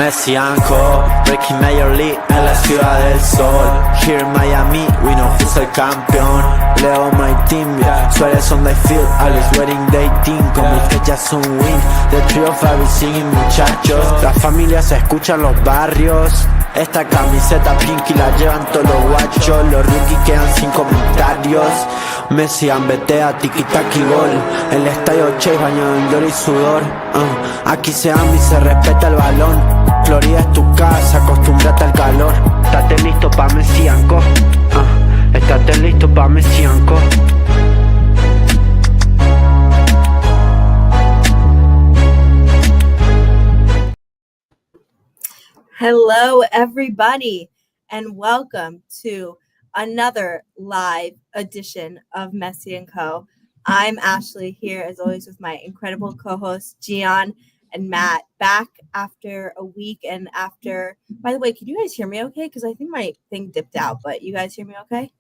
Messi and breaking Major League en la ciudad del sol. Here in Miami, we know who's el campeón. Leo my team, yeah. Suárez on the field, Alex wedding dating. Como que ya es un win. The trio of everything, muchachos. Las familias se escuchan los barrios. Esta camiseta pinky la llevan todos los guachos. Los rookies quedan sin comentarios. Messi ambetea, tiki-taki gol. El estadio Chase bañado en gloria y sudor. Aquí se ama y se respeta el balón. Florida es tu casa, acostúmbrate al calor. Estate listo pa' Messi and estate listo pa' Messi and Hello, everybody, and welcome to another live edition of Messi and Co. I'm Ashley here, as always, with my incredible co-hosts, Gian and Matt, back after a week and after... By the way, can you guys hear me okay? Because I think my thing dipped out, but you guys hear me okay?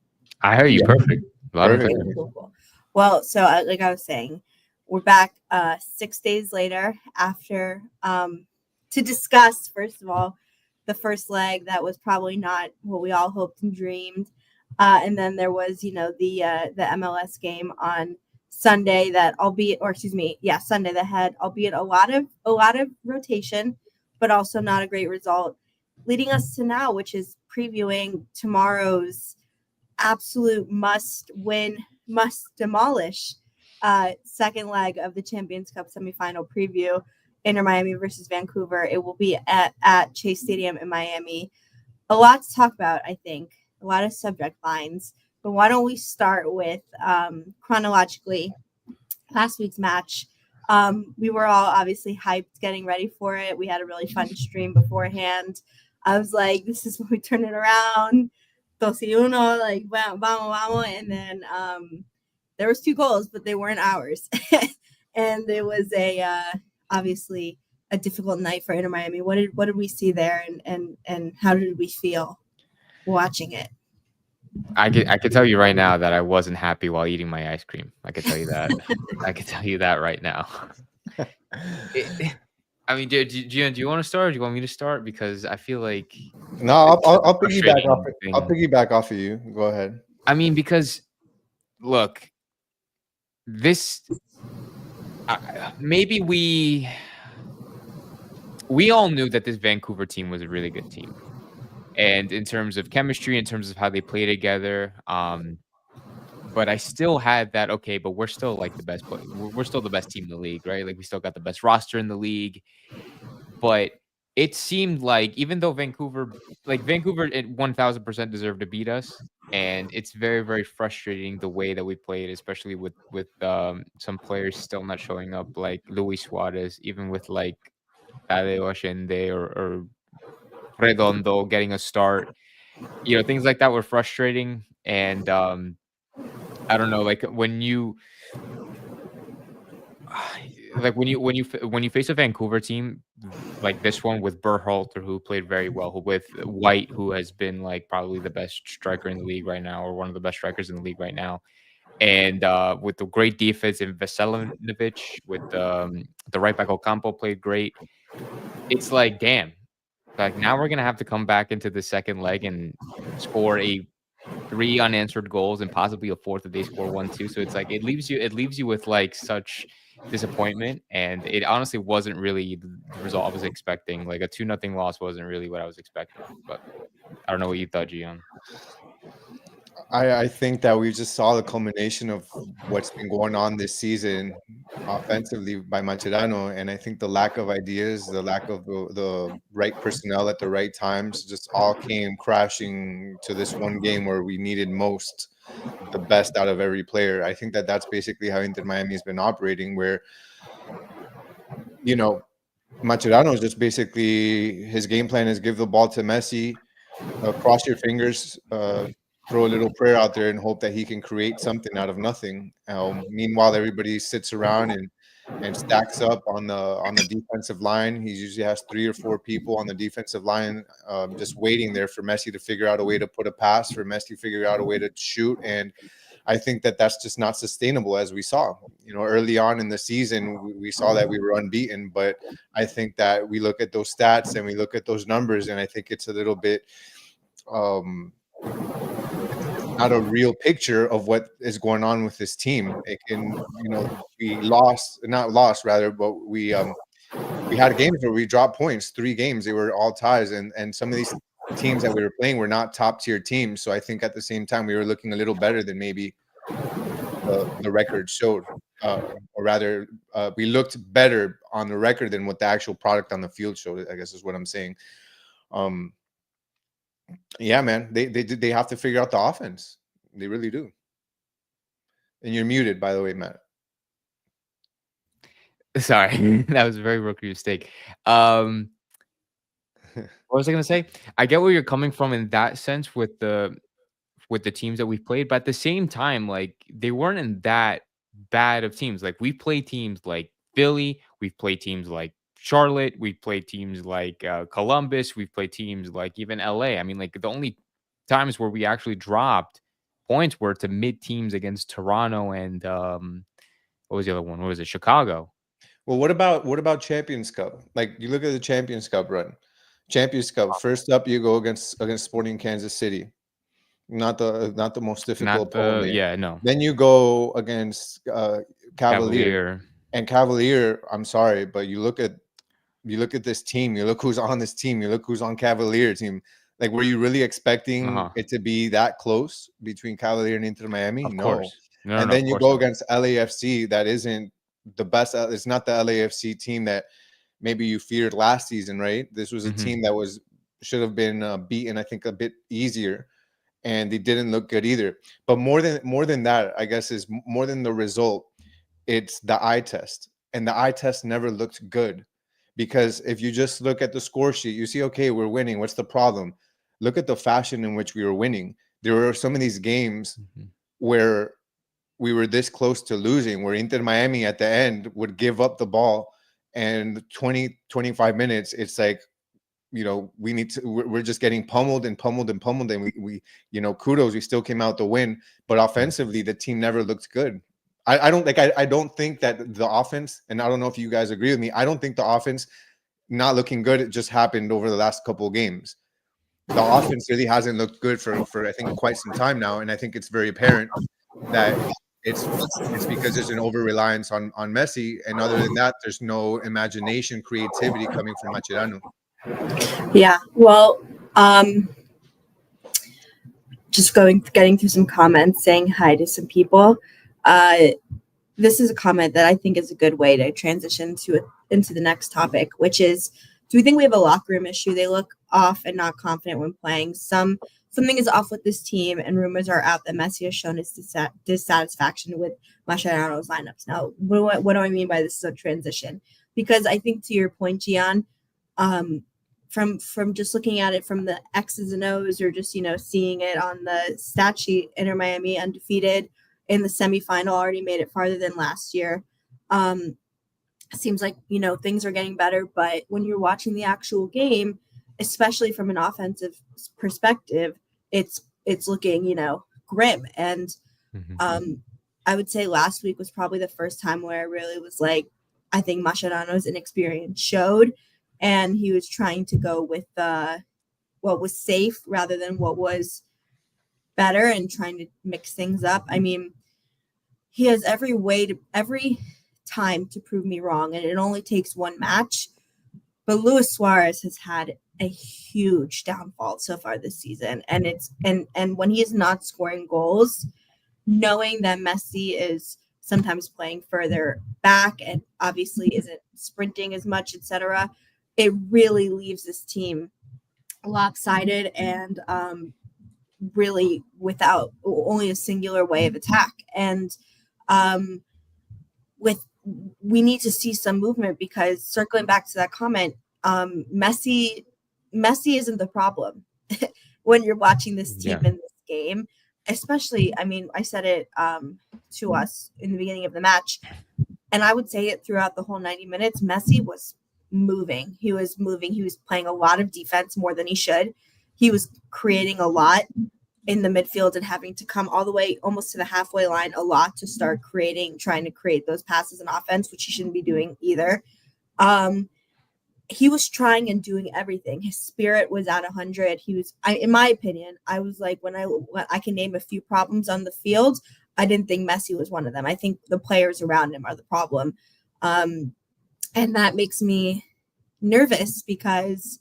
I hear you perfect. Cool. Well, so like I was saying, we're back 6 days later after to discuss, first of all, the first leg that was probably not what we all hoped and dreamed. And then there was, the MLS game on Sunday that Sunday that had, albeit a lot of rotation, but also not a great result, leading us to now, which is previewing tomorrow's absolute must win, must demolish second leg of the Champions Cup semifinal preview. Inter Miami versus Vancouver. It will be at Chase Stadium in Miami. A lot to talk about, I think. A lot of subject lines. But why don't we start with chronologically last week's match. We were all obviously hyped getting ready for it. We had a really fun stream beforehand. I was like, this is when we turn it around. 2-1, like, vamos. And then there was 2 goals, but they weren't ours. And it was obviously a difficult night for Inter Miami. What did we see there, and how did we feel watching it? I could tell you right now that I wasn't happy while eating my ice cream. I could tell you that. I could tell you that right now. I mean, Gian, do you want to start? Or do you want me to start? Because I feel like no, I'll piggyback off. I'll piggyback off of you. Go ahead. I mean, because look, this. Maybe we all knew that this Vancouver team was a really good team, and in terms of chemistry, in terms of how they play together, but I still had that, okay, but we're still like the best. We're still the best team in the league, right? Like, we still got the best roster in the league. But it seemed like, even though Vancouver at 1000% deserved to beat us, and it's very, very frustrating the way that we played, especially with some players still not showing up, like Luis Suarez, even with like Tadeo Allende or Redondo getting a start. Things like that were frustrating. And I don't know, like when you face a Vancouver team like this one with Berhalter, who played very well, with White, who has been like probably the best striker in the league right now, or one of the best strikers in the league right now, and with the great defense in Veselinovic, with the right back Ocampo played great. It's like, damn, like now we're gonna have to come back into the second leg and score 3 unanswered goals and possibly a 4th if they score 1-2. So it's like it leaves you with like such disappointment, and it honestly wasn't really the result I was expecting. Like a 2-0 loss wasn't really what I was expecting. But I don't know what you thought, Gian. I think that we just saw the culmination of what's been going on this season offensively by Mascherano, and I think the lack of ideas, the lack of the right personnel at the right times, just all came crashing to this one game where we needed most the best out of every player. I think that that's basically how Inter Miami has been operating, where Mascherano is just basically, his game plan is give the ball to Messi, cross your fingers, throw a little prayer out there and hope that he can create something out of nothing. Meanwhile, everybody sits around and stacks up on the defensive line. He usually has 3 or 4 people on the defensive line just waiting there for Messi to figure out a way to put a pass, for Messi to figure out a way to shoot. And I think that that's just not sustainable, as we saw. Early on in the season, we saw that we were unbeaten, but I think that we look at those stats and we look at those numbers, and I think it's a little bit it's not a real picture of what is going on with this team. It can, we not lost rather, but we had games where we dropped points, 3 games, they were all ties, and some of these teams that we were playing were not top tier teams. So I think at the same time we were looking a little better than maybe the record showed, or rather, we looked better on the record than what the actual product on the field showed, I guess is what I'm saying. Yeah, man, they have to figure out the offense. They really do. And you're muted, by the way, Matt. Sorry, that was a very rookie mistake. What was I gonna say? I get where you're coming from in that sense with the teams that we've played, but at the same time, like, they weren't in that bad of teams. Like, we play teams like Philly, we've played teams like Charlotte, we've played teams like Columbus, we've played teams like even LA. I mean, like, the only times where we actually dropped points were to mid teams against Toronto and what was the other one? What was it? Chicago. Well, what about Champions Cup? Like, you look at the Champions Cup run. Champions Cup, first up you go against Sporting Kansas City. Not the most difficult opponent. Yeah, no. Then you go against Cavalier. And Cavalier, I'm sorry, but you look at this team, you look who's on this team, you look who's on Cavalier team. Like, were you really expecting it to be that close between Cavalier and Inter Miami? Of course. No, and then you go against LAFC, that isn't the best. It's not the LAFC team that maybe you feared last season, right? This was a team that should have been beaten, I think, a bit easier, and they didn't look good either. But more than that, I guess, is more than the result. It's the eye test, and the eye test never looked good, because if you just look at the score sheet, you see, okay, we're winning. What's the problem? Look at the fashion in which we were winning. There were some of these games where we were this close to losing, where Inter Miami at the end would give up the ball, and 20-25 minutes, it's like, we're just getting pummeled and we kudos, we still came out to win, but offensively the team never looked good. I don't think that the offense, and I don't know if you guys agree with me, I don't think the offense not looking good, it just happened over the last couple of games. The offense really hasn't looked good for I think quite some time now, and I think it's very apparent that it's because there's an over-reliance on Messi, and other than that, there's no imagination, creativity coming from Mascherano. Yeah, well, just getting through some comments, saying hi to some people. This is a comment that I think is a good way to transition into the next topic, which is, do we think we have a locker room issue? They look off and not confident when playing. Something is off with this team, and rumors are out that Messi has shown his dissatisfaction with Mascherano's lineups. Now, what do I mean by this is a transition? Because I think, to your point, Gian, from just looking at it from the X's and O's, or just seeing it on the stat sheet, Inter Miami undefeated in the semifinal, already made it farther than last year. Seems like things are getting better, but when you're watching the actual game, especially from an offensive perspective, it's looking grim. And I would say last week was probably the first time where I really was like, I think Mascherano's inexperience showed, and he was trying to go with what was safe rather than what was better, and trying to mix things up. I mean, he has every time to prove me wrong, and it only takes one match. But Luis Suarez has had a huge downfall so far this season, and and when he is not scoring goals, knowing that Messi is sometimes playing further back and obviously isn't sprinting as much, etc., it really leaves this team lopsided and really without only a singular way of attack. And we need to see some movement, because circling back to that comment, Messi isn't the problem when you're watching this team in this game, especially. I mean, I said it to us in the beginning of the match, and I would say it throughout the whole 90 minutes. Messi was moving. He was moving. He was playing a lot of defense, more than he should. He was creating a lot. in the midfield and having to come all the way almost to the halfway line a lot to start trying to create those passes and offense, which he shouldn't be doing either. He was trying and doing everything. His spirit was at 100. In my opinion, I was like, when I can name a few problems on the field, I didn't think Messi was one of them. I think the players around him are the problem. And that makes me nervous because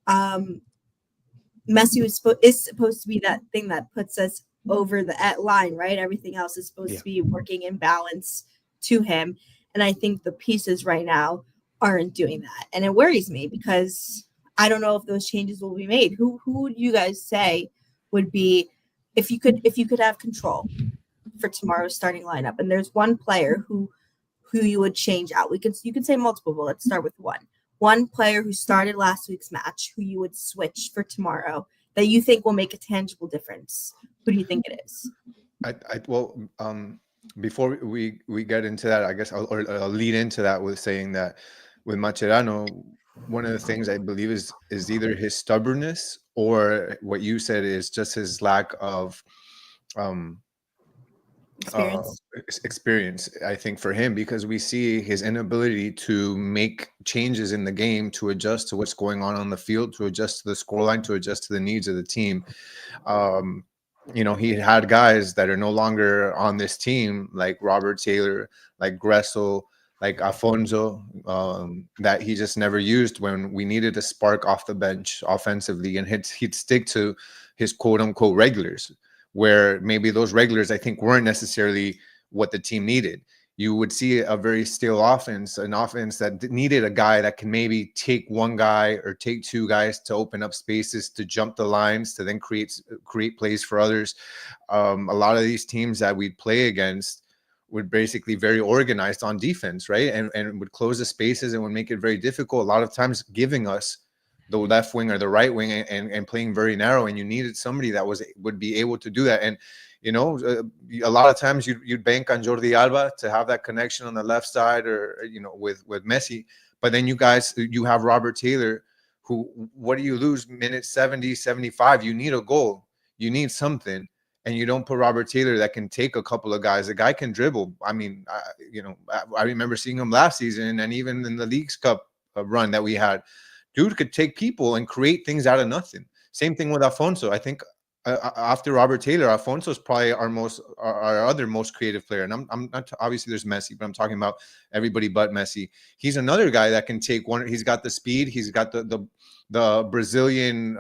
Messi is supposed to be that thing that puts us over the line, right? Everything else is supposed to be working in balance to him. And I think the pieces right now aren't doing that. And it worries me because I don't know if those changes will be made. Who would you guys say would be, if you could have control for tomorrow's starting lineup, and there's one player who you would change out? You can say multiple, but let's start with one player who started last week's match who you would switch for tomorrow that you think will make a tangible difference. Who do you think it is? Before we get into that, I guess I'll lead into that with saying that with Mascherano, one of the things I believe is either his stubbornness or what you said is just his lack of experience, I think, for him, because we see his inability to make changes in the game, to adjust to what's going on the field, to adjust to the scoreline, to adjust to the needs of the team. He had guys that are no longer on this team, like Robert Taylor, like Gressel, like Afonso, that he just never used when we needed a spark off the bench offensively, and he'd stick to his quote-unquote regulars, where maybe those regulars, I think, weren't necessarily what the team needed. You would see a very stale offense, an offense that needed a guy that can maybe take one guy or take two guys to open up spaces, to jump the lines, to then create plays for others. A lot of these teams that we'd play against would basically very organized on defense, right? And would close the spaces and would make it very difficult, a lot of times giving us the left wing or the right wing and playing very narrow. And you needed somebody that would be able to do that. And, a lot of times you'd bank on Jordi Alba to have that connection on the left side, or, with Messi. But then you have Robert Taylor, who, what do you lose? Minute 70, 75, you need a goal. You need something. And you don't put Robert Taylor that can take a couple of guys. The guy can dribble. I mean, I remember seeing him last season, and even in the Leagues Cup run that we had, dude could take people and create things out of nothing. Same thing with Afonso. I think after Robert Taylor, Afonso is probably our other most creative player. And I'm not, obviously there's Messi, but I'm talking about everybody but Messi. He's another guy that can take one. He's got the speed. He's got the Brazilian,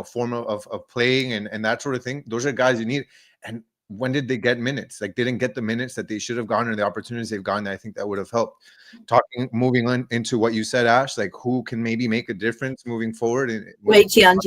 form of playing and that sort of thing. Those are guys you need. And when did they get minutes? Like, didn't get the minutes that they should have gotten, or the opportunities they've gotten. I think that would have helped. Moving on into what you said, Ash, like, who can maybe make a difference moving forward? Wait, Gian,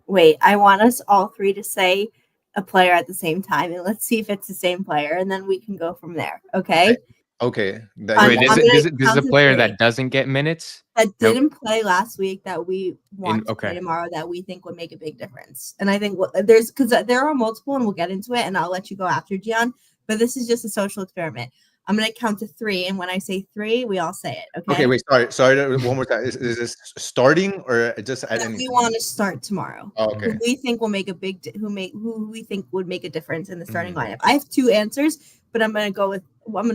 wait. I want us all three to say a player at the same time, and let's see if it's the same player, and then we can go from there. Okay. Okay. Wait, this is a player that doesn't get minutes, that didn't play last week, that we want to play okay. tomorrow, that we think would make a big difference. And I think because there are multiple, and we'll get into it, and I'll let you go after, Gian. But this is just a social experiment. I'm going to count to 3, and when I say 3, we all say it. Okay. Okay. Wait. Sorry. One more time. Is this starting or just at any? We want to start tomorrow. Oh, okay. Who we think will make who we think would make a difference in the starting lineup. I have 2 answers, but I'm going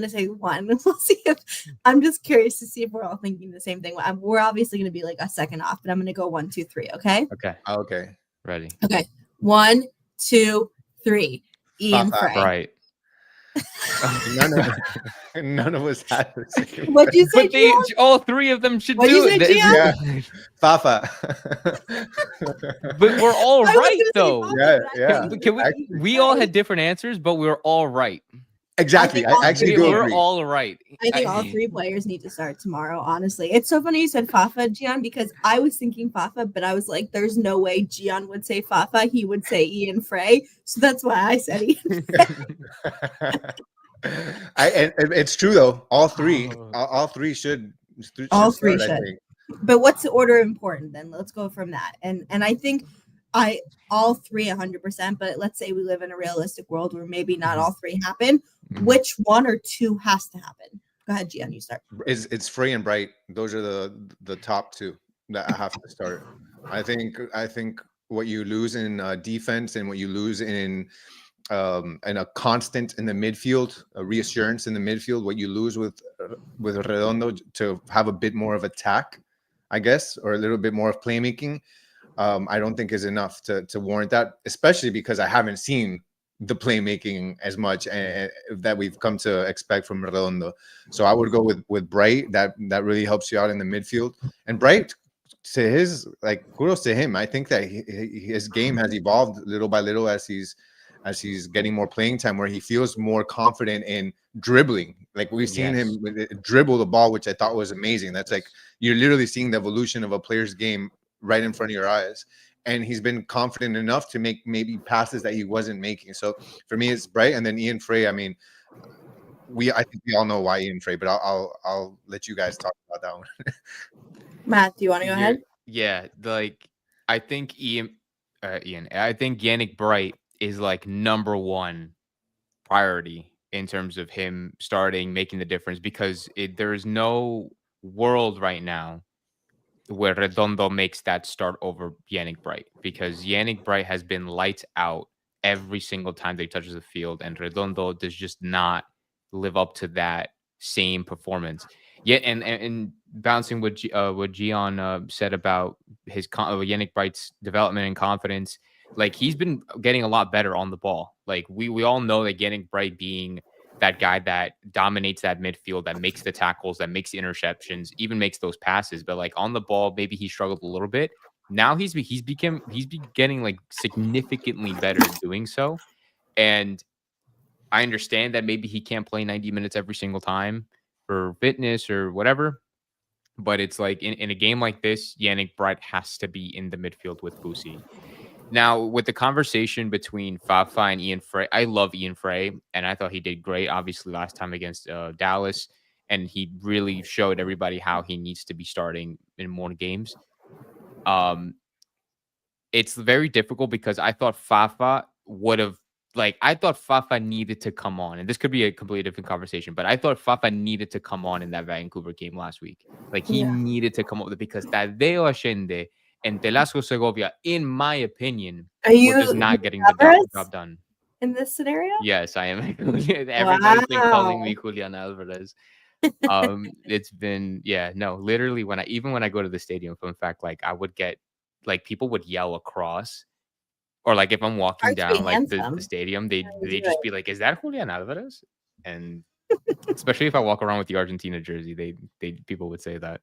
to say one. We'll see if I'm just curious to see if we're all thinking the same thing. We're obviously going to be like a second off, but I'm going to go 1, 2, 3. Okay. Okay. Ready. Okay. 1, 2, 3. Ian Frey. Right. None of us had the same. What'd you say? But all 3 of them should What'd do you say, it. Yeah. Fafa. But we're all right, though. Yeah. We all had different answers, but we were all right. Exactly. I actually do we're agree. all right. I think all 3 players need to start tomorrow, honestly. It's so funny you said Fafa, Gian, because I was thinking Fafa, but I was like, there's no way Gian would say Fafa. He would say Ian Frey. So that's why I said Ian Frey. It's true, though. All 3 should all 3 start, should. But what's the order important then? Let's go from that. And I think all 3 100%, but let's say we live in a realistic world where maybe not all 3 happen. Which 1 or 2 has to happen? Go ahead, Gian, you start. It's Frey and Bright. Those are the top 2 that have to start. I think lose in defense and what you lose in a constant in the midfield, a reassurance in the midfield. What you lose with Redondo to have a bit more of attack, I guess, or a little bit more of playmaking. I don't think is enough to warrant that, especially because I haven't seen the playmaking as much that we've come to expect from Redondo. So I would go with Bright. That really helps you out in the midfield. And Bright, to his kudos to him. I think that his game has evolved little by little as he's getting more playing time, where he feels more confident in dribbling. Like we've seen him dribble the ball, which I thought was amazing. That's like you're literally seeing the evolution of a player's game right in front of your eyes. And he's been confident enough to make maybe passes that he wasn't making. So for me, it's Bright, and then Ian Frey. I mean, I think we all know why Ian Frey, but I'll let you guys talk about that one. Matt, do you want to go ahead? Yeah, I think I think Yannick Bright is like number one priority in terms of him starting making the difference, because there is no world right now where Redondo makes that start over Yannick Bright, because Yannick Bright has been lights out every single time that he touches the field, and Redondo does just not live up to that same performance. Yeah, and bouncing what Gian said about his Yannick Bright's development and confidence, like he's been getting a lot better on the ball. Like we all know that Yannick Bright being that guy that dominates that midfield, that makes the tackles, that makes the interceptions, even makes those passes. But like on the ball, maybe he struggled a little bit. Now he's getting like significantly better at doing so. And I understand that maybe he can't play 90 minutes every single time for fitness or whatever. But it's like in a game like this, Yannick Bright has to be in the midfield with Busi. Now, with the conversation between Fafa and Ian Frey, I love Ian Frey, and I thought he did great, obviously, last time against Dallas, and he really showed everybody how he needs to be starting in more games. It's very difficult because I thought Fafa needed to come on, and this could be a completely different conversation, but I thought Fafa needed to come on in that Vancouver game last week. Like, he needed to come up with it, because Tadeo Allende and Velasco Segovia, in my opinion, were just not getting the job done. In this scenario? Yes, I am. Everybody's been calling me Julian Alvarez. It's been, literally when I go to the stadium, in fact, like I would get, like people would yell across, or like if I'm walking down like the stadium, they just be like, "Is that Julian Alvarez?" And especially if I walk around with the Argentina jersey, people would say that.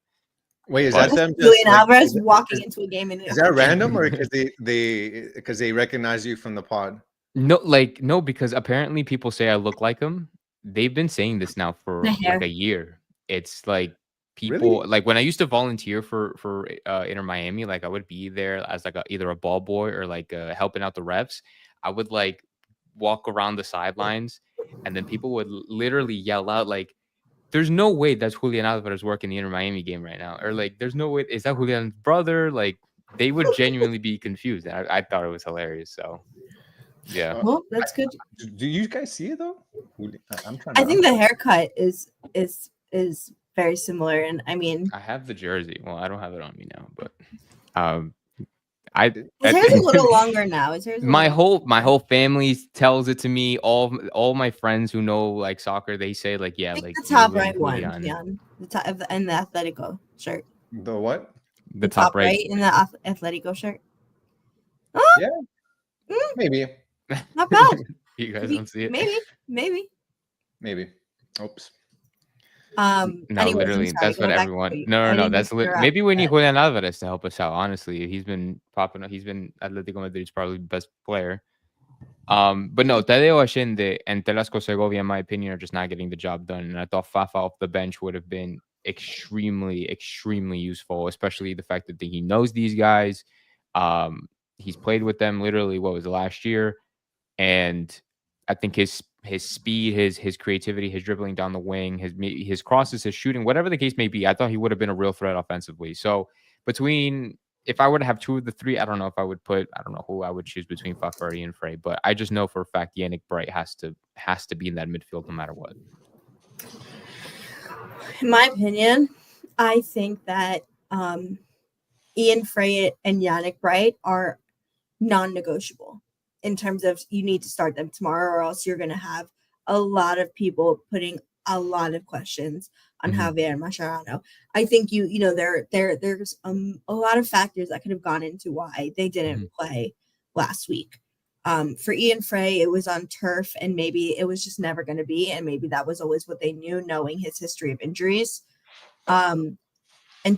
Wait, is that them? Julian Alvarez walking into a game? Is that random, or because they recognize you from the pod? No, because apparently people say I look like him. They've been saying this now for like a year. It's like people like when I used to volunteer for Inter Miami, like I would be there as like either a ball boy or like helping out the refs. I would like walk around the sidelines, and then people would literally yell out like, "There's no way that's Julian Alvarez working the Inter Miami game right now," or like, "There's no way, is that Julian's brother?" Like they would genuinely be confused. I thought it was hilarious. So yeah, well, that's good. Do you guys see it though? I think the haircut is very similar, and I mean, I have the jersey. Well, I don't have it on me now, but his hair's a little longer now. My whole family tells it to me. All my friends who know like soccer, they say like, yeah, like the top right one, the top in the Atletico shirt. The what? The top right in the Atletico shirt. Oh? Yeah, maybe. Not bad. You guys don't see it? Maybe. Oops. No, literally, that's what everyone. No. That's maybe we need Julian Alvarez to help us out. Honestly, he's been popping up. He's been Atletico Madrid's probably the best player. But no, Tadeo Allende and Velasco Segovia, in my opinion, are just not getting the job done. And I thought Fafa off the bench would have been extremely, extremely useful, especially the fact that he knows these guys. He's played with them literally, what was it, last year? And I think his speed, his creativity, his dribbling down the wing, his crosses, his shooting, whatever the case may be, I thought he would have been a real threat offensively. So if I were to have two of the three, I don't know who I would choose between Fafa and Frey, but I just know for a fact Yannick Bright has to be in that midfield no matter what. In my opinion, I think that Ian Frey and Yannick Bright are non-negotiable in terms of you need to start them tomorrow, or else you're going to have a lot of people putting a lot of questions on Javier Mascherano. I think there's a lot of factors that could have gone into why they didn't play last week. For Ian Frey, it was on turf, and maybe it was just never going to be, and maybe that was always what they knew, knowing his history of injuries. And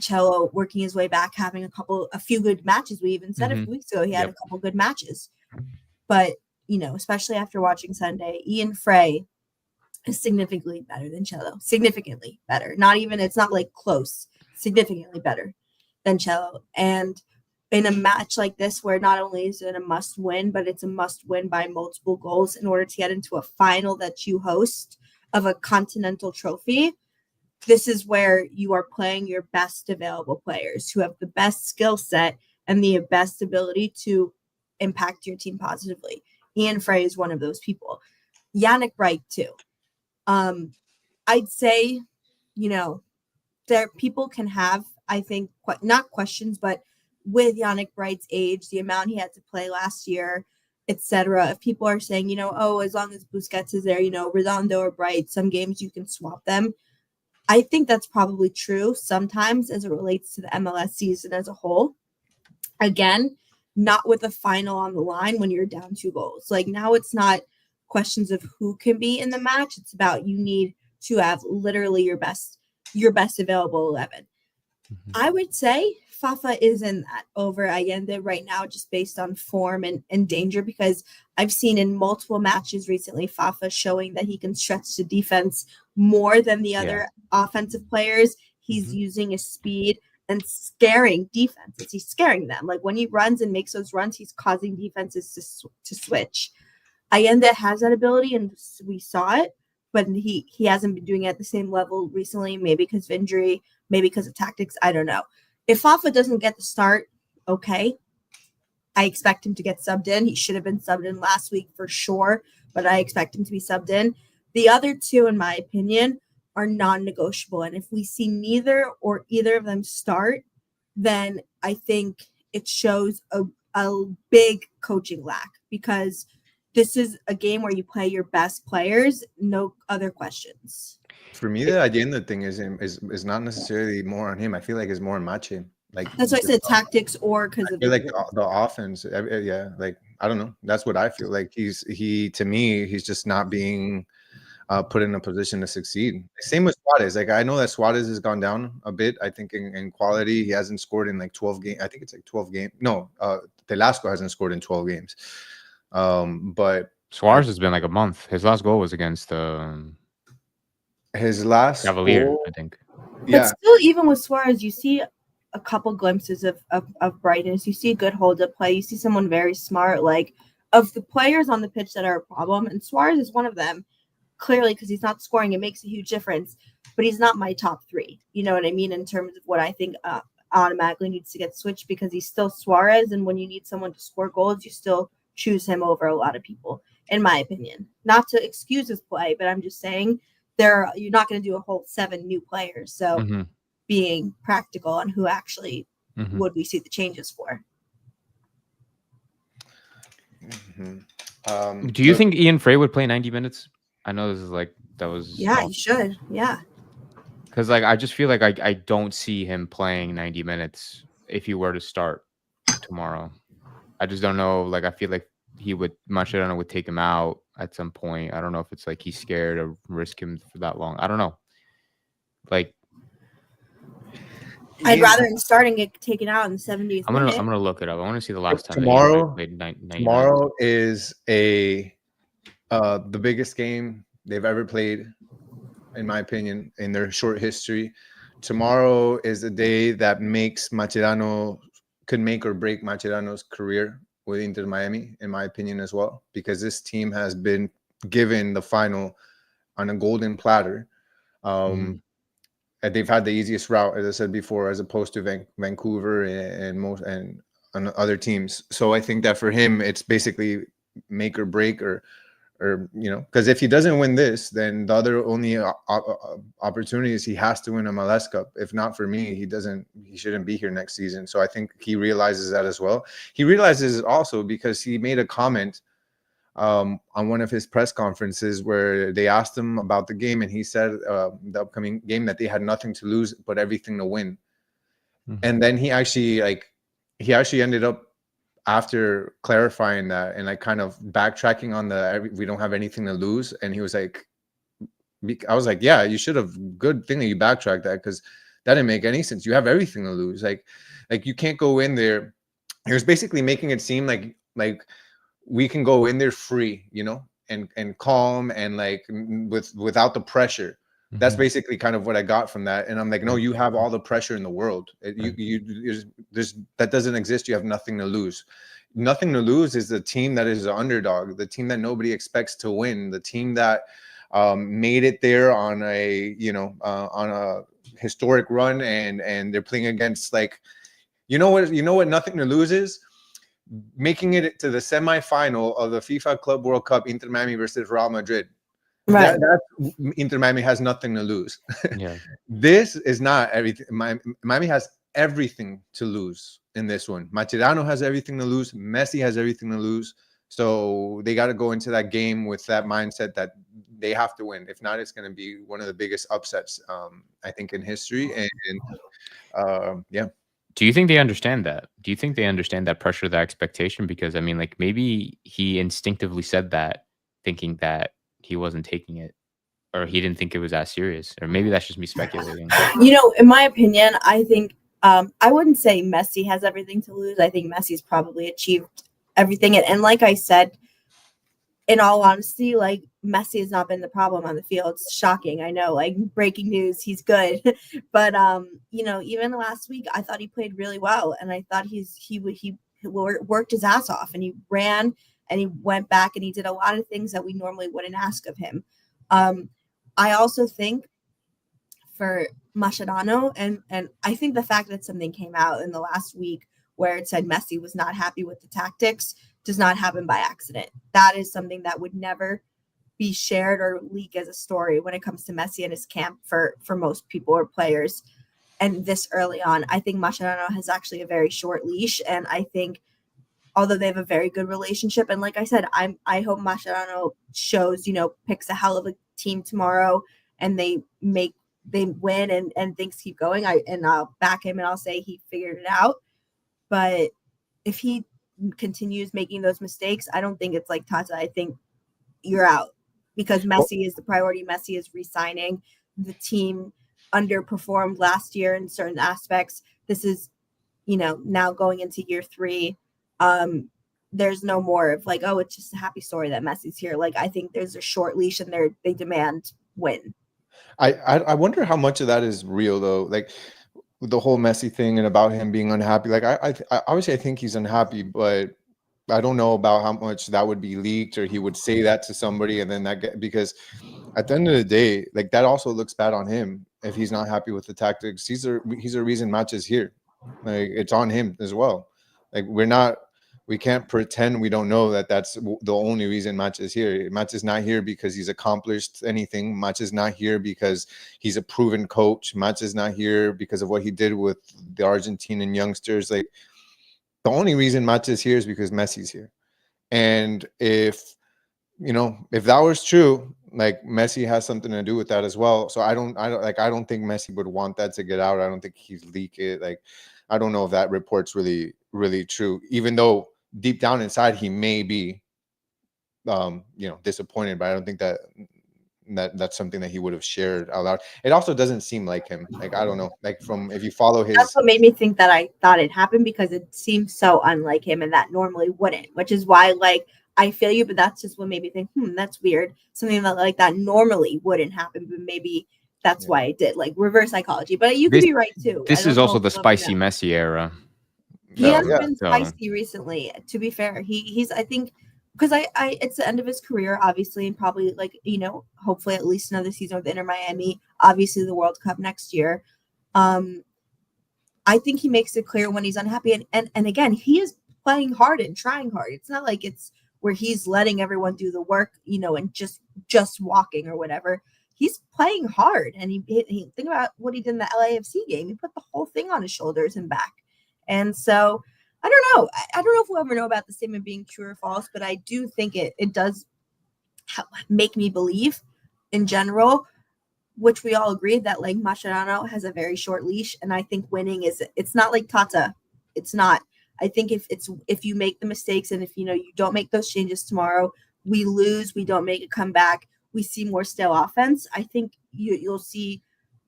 Cello working his way back, having a few good matches. We even said a few weeks ago he had a couple good matches. But, especially after watching Sunday, Ian Frey is significantly better than Cello. Significantly better. It's not like close. Significantly better than Cello. And in a match like this, where not only is it a must win, but it's a must win by multiple goals in order to get into a final that you host of a continental trophy, this is where you are playing your best available players who have the best skill set and the best ability to impact your team positively. Ian Frey is one of those people. Yannick Wright too. I'd say, there people can have, I think, not questions, but with Yannick Wright's age, the amount he had to play last year, etc. If people are saying, as long as Busquets is there, Redondo or Bright, some games you can swap them. I think that's probably true sometimes as it relates to the MLS season as a whole. Again, not with a final on the line when you're down 2 goals. Like, now it's not questions of who can be in the match. It's about you need to have literally your best available 11. I would say Fafa is in that over Allende right now, just based on form and danger, because I've seen in multiple matches recently Fafa showing that he can stretch the defense more than the other offensive players. He's using his speed and scaring defenses. He's scaring them. Like, when he runs and makes those runs, he's causing defenses to switch. Allende has that ability, and we saw it, but he hasn't been doing it at the same level recently, maybe because of injury, maybe because of tactics. I don't know. If Fafa doesn't get the start, okay. I expect him to get subbed in. He should have been subbed in last week for sure, but I expect him to be subbed in. The other two, in my opinion, are non-negotiable. And if we see neither or either of them start, then I think it shows a big coaching lack, because this is a game where you play your best players, no other questions. For me, the Allende thing is not necessarily more on him. I feel like it's more on Mache. Like, that's why I said tactics, or because of like the offense. Yeah, like, I don't know. That's what I feel like. To me, he's just not being put in a position to succeed. Same with Suarez. Like, I know that Suarez has gone down a bit. I think in quality, he hasn't scored in like 12 games. I think it's like 12 games. No, Velasco hasn't scored in 12 games. But Suarez has been like a month. His last goal was against his last Cavalier, goal, I think. But still, even with Suarez, you see a couple glimpses of brightness. You see good hold-up play. You see someone very smart. Like, of the players on the pitch that are a problem, and Suarez is one of them, clearly, because he's not scoring. It makes a huge difference. But he's not my top 3. You know what I mean? In terms of what I think automatically needs to get switched, because he's still Suarez, and when you need someone to score goals, you still choose him over a lot of people, in my opinion. Not to excuse his play, but I'm just saying you're not going to do a whole 7 new players. So being practical on who actually would we see the changes for. Do you think Ian Frey would play 90 minutes? I know this is like, that was... Yeah, he should. Yeah. Because, like, I just feel like I don't see him playing 90 minutes if he were to start tomorrow. I just don't know. Like, I feel like Mascherano would take him out at some point. I don't know if it's like he's scared to risk him for that long. I don't know. Like, I'd rather him start and get taken out in the 70th. I'm gonna look it up. I want to see the last time tomorrow. Played 90 Tomorrow is the biggest game they've ever played, in my opinion, in their short history. Tomorrow is the day that could make or break Mascherano's career with Inter Miami, in my opinion, as well, because this team has been given the final on a golden platter. And they've had the easiest route, as I said before, as opposed to Vancouver and other teams. So I think that for him, it's basically make or break, or or because if he doesn't win this, then the other only opportunities he has to win a MLS Cup. If not, for me, he shouldn't be here next season. So I think he realizes that as well. He realizes it also because he made a comment on one of his press conferences where they asked him about the game, and he said the upcoming game that they had nothing to lose but everything to win. And then he actually ended up, after clarifying that and like kind of backtracking on we don't have anything to lose, and he was like, I was like, yeah, you should have. Good thing that you backtracked that, because that didn't make any sense. You have everything to lose. Like you can't go in there. He was basically making it seem like we can go in there free, and calm, and like without the pressure. That's basically kind of what I got from that. And I'm like, no, you have all the pressure in the world. That doesn't exist. You have nothing to lose. Nothing to lose is the team that is the underdog, the team that nobody expects to win, the team that made it there on a historic run, and they're playing against, like, what nothing to lose is? Making it to the semifinal of the FIFA Club World Cup, Inter Miami versus Real Madrid. Right. Inter Miami has nothing to lose. Yeah. This is not everything. Miami has everything to lose in this one. Mascherano has everything to lose. Messi has everything to lose. So they got to go into that game with that mindset that they have to win. If not, it's going to be one of the biggest upsets, I think, in history. And yeah. Do you think they understand that? Do you think they understand that pressure, that expectation? Because I mean, like, maybe he instinctively said that, thinking that he wasn't taking it, or he didn't think it was as serious, or maybe that's just me speculating. In my opinion, I think I wouldn't say Messi has everything to lose. I think Messi's probably achieved everything. And like I said, in all honesty, like, Messi has not been the problem on the field. It's shocking. I know, like, breaking news, he's good. But, even last week, I thought he played really well. And I thought he worked his ass off, and he ran, and he went back, and he did a lot of things that we normally wouldn't ask of him. I also think for Mascherano, and I think the fact that something came out in the last week where it said Messi was not happy with the tactics does not happen by accident. That is something that would never be shared or leak as a story when it comes to Messi and his camp for most people or players. And this early on, I think Mascherano has actually a very short leash. And I think, although they have a very good relationship, and like I said, I hope Mascherano shows, picks a hell of a team tomorrow, and they win and things keep going. I'll back him, and I'll say he figured it out. But if he continues making those mistakes, I don't think it's like Tata. I think you're out, because Messi is the priority. Messi is re-signing. The team underperformed last year in certain aspects. This is, now going into year 3. There's no more of like, oh, it's just a happy story that Messi's here. Like, I think there's a short leash, and they demand win. I wonder how much of that is real, though. Like, the whole Messi thing and about him being unhappy. Like, I obviously I think he's unhappy, but I don't know about how much that would be leaked, or he would say that to somebody, and then because at the end of the day, like, that also looks bad on him if he's not happy with the tactics. He's a reason Match is here. Like, it's on him as well. Like, we can't pretend we don't know that that's the only reason Match is here. Match is not here because he's accomplished anything. Match is not here because he's a proven coach. Match is not here because of what he did with the Argentinian youngsters. Like, the only reason Match is here is because Messi's here. And if that was true, like, Messi has something to do with that as well. So I don't think Messi would want that to get out. I don't think he'd leak it. Like, I don't know if that report's really, really true, even though deep down inside he may be disappointed, but I don't think that's something that he would have shared out loud. It also doesn't seem like him. Like, I don't know, like, from, if you follow his, that's what made me think that I thought it happened, because it seems so unlike him, and that normally wouldn't, which is why, like, I feel you, but that's just what made me think, that's weird. Something that like that normally wouldn't happen, but maybe that's why it did, like, reverse psychology. But you could be right too. This is also the spicy Messi era. He has been spicy recently, to be fair. He's, I think, because I it's the end of his career, obviously, and probably, like, hopefully at least another season with Inter Miami, obviously the World Cup next year. I think he makes it clear when he's unhappy, and again, he is playing hard and trying hard. It's not like where he's letting everyone do the work, and just walking or whatever. He's playing hard, and he think about what he did in the LAFC game. He put the whole thing on his shoulders and back. And so I don't know. I don't know if we'll ever know about the statement being true or false, but I do think it does make me believe in general, which we all agree that like Mascherano has a very short leash. And I think winning it's not like Tata. It's not. I think if you make the mistakes and if, you don't make those changes tomorrow, we lose, we don't make a comeback, we see more stale offense. I think you'll see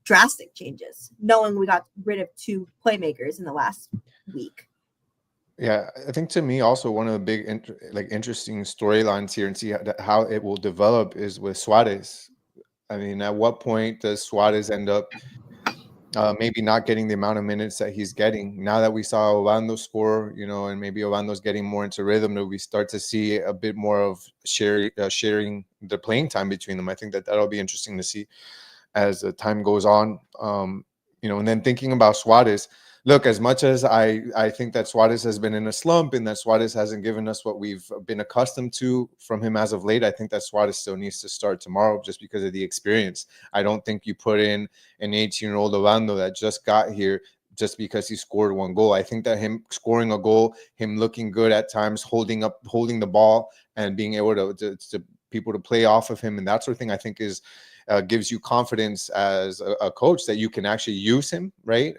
drastic changes, knowing we got rid of 2 playmakers in the last week. Yeah, I think to me also one of the big interesting storylines here and see how it will develop is with Suarez. I mean, at what point does Suarez end up maybe not getting the amount of minutes that he's getting? Now that we saw Ovando score, and maybe Ovando's getting more into rhythm, that we start to see a bit more of sharing the playing time between them. I think that'll be interesting to see as the time goes on. And then thinking about Suarez, look, as much as I think that Suarez has been in a slump and that Suarez hasn't given us what we've been accustomed to from him as of late, I think that Suarez still needs to start tomorrow just because of the experience. I don't think you put in an 18-year-old Ovando that just got here just because he scored 1 goal. I think that him scoring a goal, him looking good at times, holding the ball and being able to people to play off of him and that sort of thing, I think is gives you confidence as a coach that you can actually use him, right?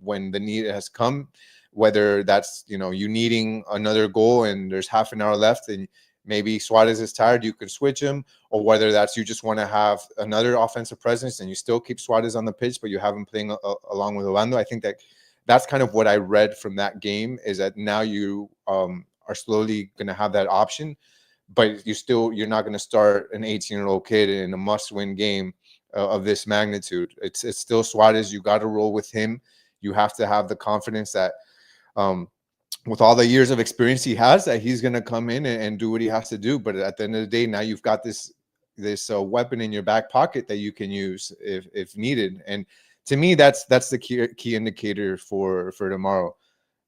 When the need has come, whether that's, you needing another goal and there's half an hour left and maybe Suarez is tired, you can switch him, or whether that's you just want to have another offensive presence and you still keep Suarez on the pitch, but you have him playing along with Orlando. I think that's kind of what I read from that game, is that now you are slowly going to have that option. But you're not going to start an 18-year-old kid in a must-win game of this magnitude. It's still Suarez. You got to roll with him. You have to have the confidence that with all the years of experience he has, that he's going to come in and do what he has to do. But at the end of the day, now you've got this weapon in your back pocket that you can use if needed. And to me, that's the key indicator for tomorrow.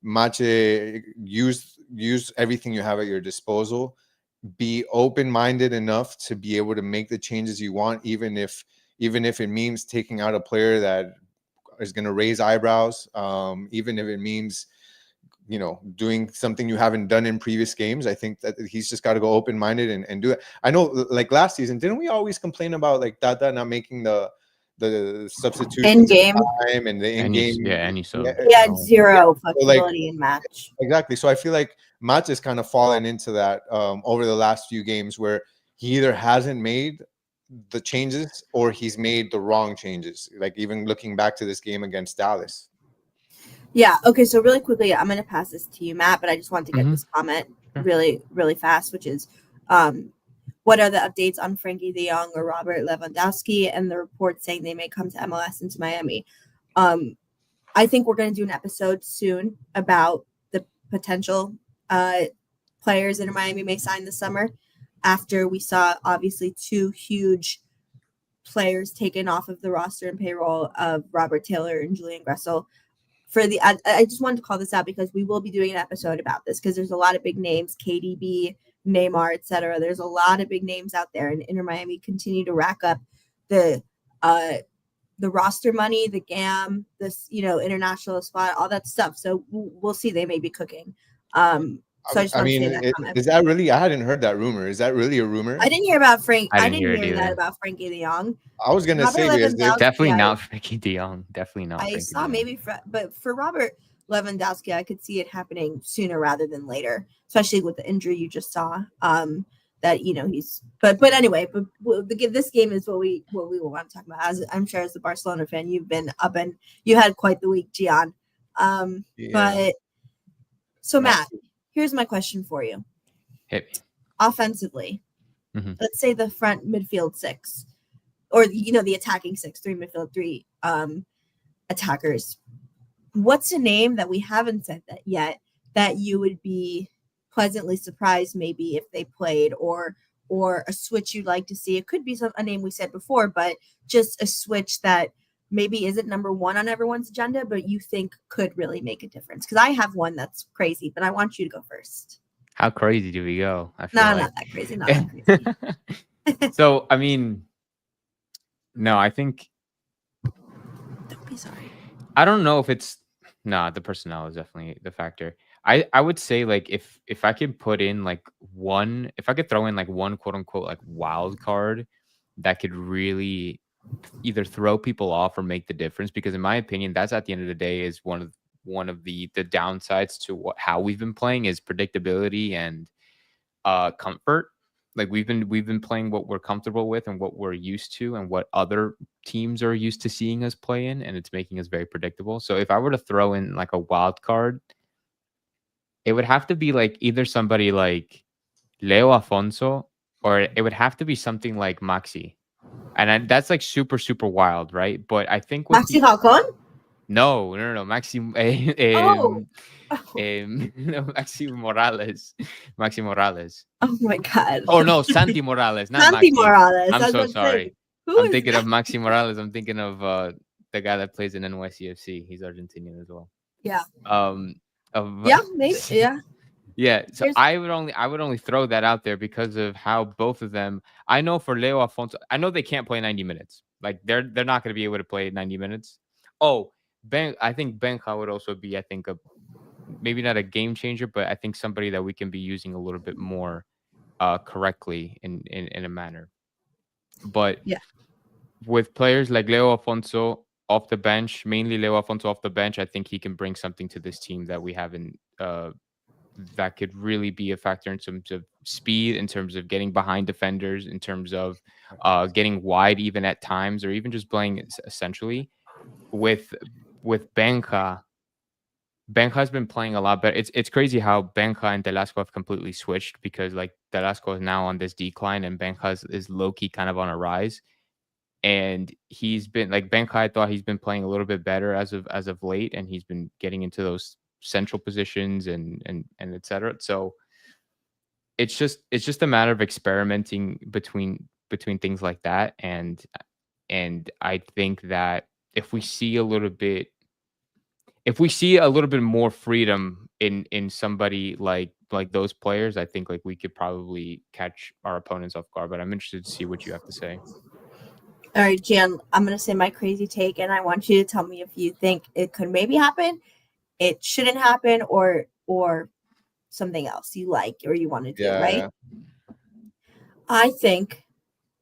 Mache, use everything you have at your disposal. Be open-minded enough to be able to make the changes you want, even if it means taking out a player that is going to raise eyebrows, even if it means doing something you haven't done in previous games. I think that he's just got to go open-minded and do it. I know, like last season, didn't we always complain about like Tata not making the substitution in-game time and the in-game? Any so zero flexibility in match. Exactly. So I feel like Matt has kind of fallen into that over the last few games, where he either hasn't made the changes or he's made the wrong changes. Like even looking back to this game against Dallas. Yeah. Okay. So really quickly, I'm going to pass this to you, Matt, but I just want to get this comment really, really fast, which is, what are the updates on Frankie de Jong or Robert Lewandowski and the reports saying they may come to MLS Inter Miami? I think we're going to do an episode soon about the potential players Inter Miami may sign this summer, after we saw obviously 2 huge players taken off of the roster and payroll of Robert Taylor and Julian Gressel. I just wanted to call this out because we will be doing an episode about this, because there's a lot of big names, KDB, Neymar, etc. There's a lot of big names out there, and Inter Miami continue to rack up the roster money, the GAM, this international spot, all that stuff. So we'll see. They may be cooking. So I just want to say that comment. Is that really? I hadn't heard that rumor. Is that really a rumor? I didn't hear about Frank. I didn't hear that about Frankie de Jong. I was gonna say definitely not Frankie de Jong. Definitely not. I saw maybe, but for Robert Lewandowski, I could see it happening sooner rather than later, especially with the injury you just saw. That he's but anyway, this game is what we will want to talk about. As I'm sure as the Barcelona fan, you've been up and you had quite the week, Gian. But so Matt, here's my question for you. Hit me. Offensively, let's say the front midfield 6, or the attacking 6, 3 midfield, 3 attackers. What's a name that we haven't said that yet that you would be pleasantly surprised maybe if they played, or a switch you'd like to see? It could be a name we said before, but just a switch that maybe isn't number 1 on everyone's agenda, but you think could really make a difference. Because I have one that's crazy, but I want you to go first. How crazy do we go? I feel No, like. not that crazy. Not that crazy. So, I mean, no, I think Don't be sorry. I don't know if it's nah, the personnel is definitely the factor. I would say like if I could put in like one if I could throw in like one quote unquote like wild card that could really either throw people off or make the difference, because in my opinion that's at the end of the day is one of the downsides to how we've been playing is predictability and comfort. Like we've been playing what we're comfortable with and what we're used to and what other teams are used to seeing us play in, and it's making us very predictable. So if I were to throw in like a wild card, it would have to be like either somebody like Leo Afonso, or it would have to be something like Maxi. And that's like super super wild, right? But I think with Maxi Falcon? no, Maxi Oh. no, Maxi Morales, Maxi Morales. Oh my God. Oh no, Santi Morales, not Santi Maxi. Morales. I'm I was so about to say, sorry. who I'm is thinking that? of Maxi Morales. I'm thinking of the guy that plays in NYCFC. He's Argentinian as well. Yeah. Of Yeah, maybe. Yeah. yeah. So Here's- I would only throw that out there because of how both of them. I know for Leo Afonso, I know they can't play 90 minutes. Like they're not going to be able to play 90 minutes. Oh, I think Benja would also be, I think, maybe not a game changer, but I think somebody that we can be using a little bit more correctly in a manner. But Yeah. with players like Leo Afonso off the bench, mainly Leo Afonso off the bench, I think he can bring something to this team that we haven't. That could really be a factor in terms of speed, in terms of getting behind defenders, in terms of getting wide even at times, or even just playing essentially. With Benja, Benja's been playing a lot better. It's crazy how Benja and Delasco have completely switched, because like Delasco is now on this decline and Benja is low key kind of on a rise. And he's been like Benja, I thought he's been playing a little bit better as of late, and he's been getting into those central positions and etc. So it's just a matter of experimenting between things like that, and I think that if we see a little bit more freedom in somebody like those players, I think like we could probably catch our opponents off guard. But I'm interested to see what you have to say. All right, Jan, I'm going to say my crazy take, and I want you to tell me if you think it could maybe happen, it shouldn't happen, or something else you like or you want to do, right? Yeah. I think,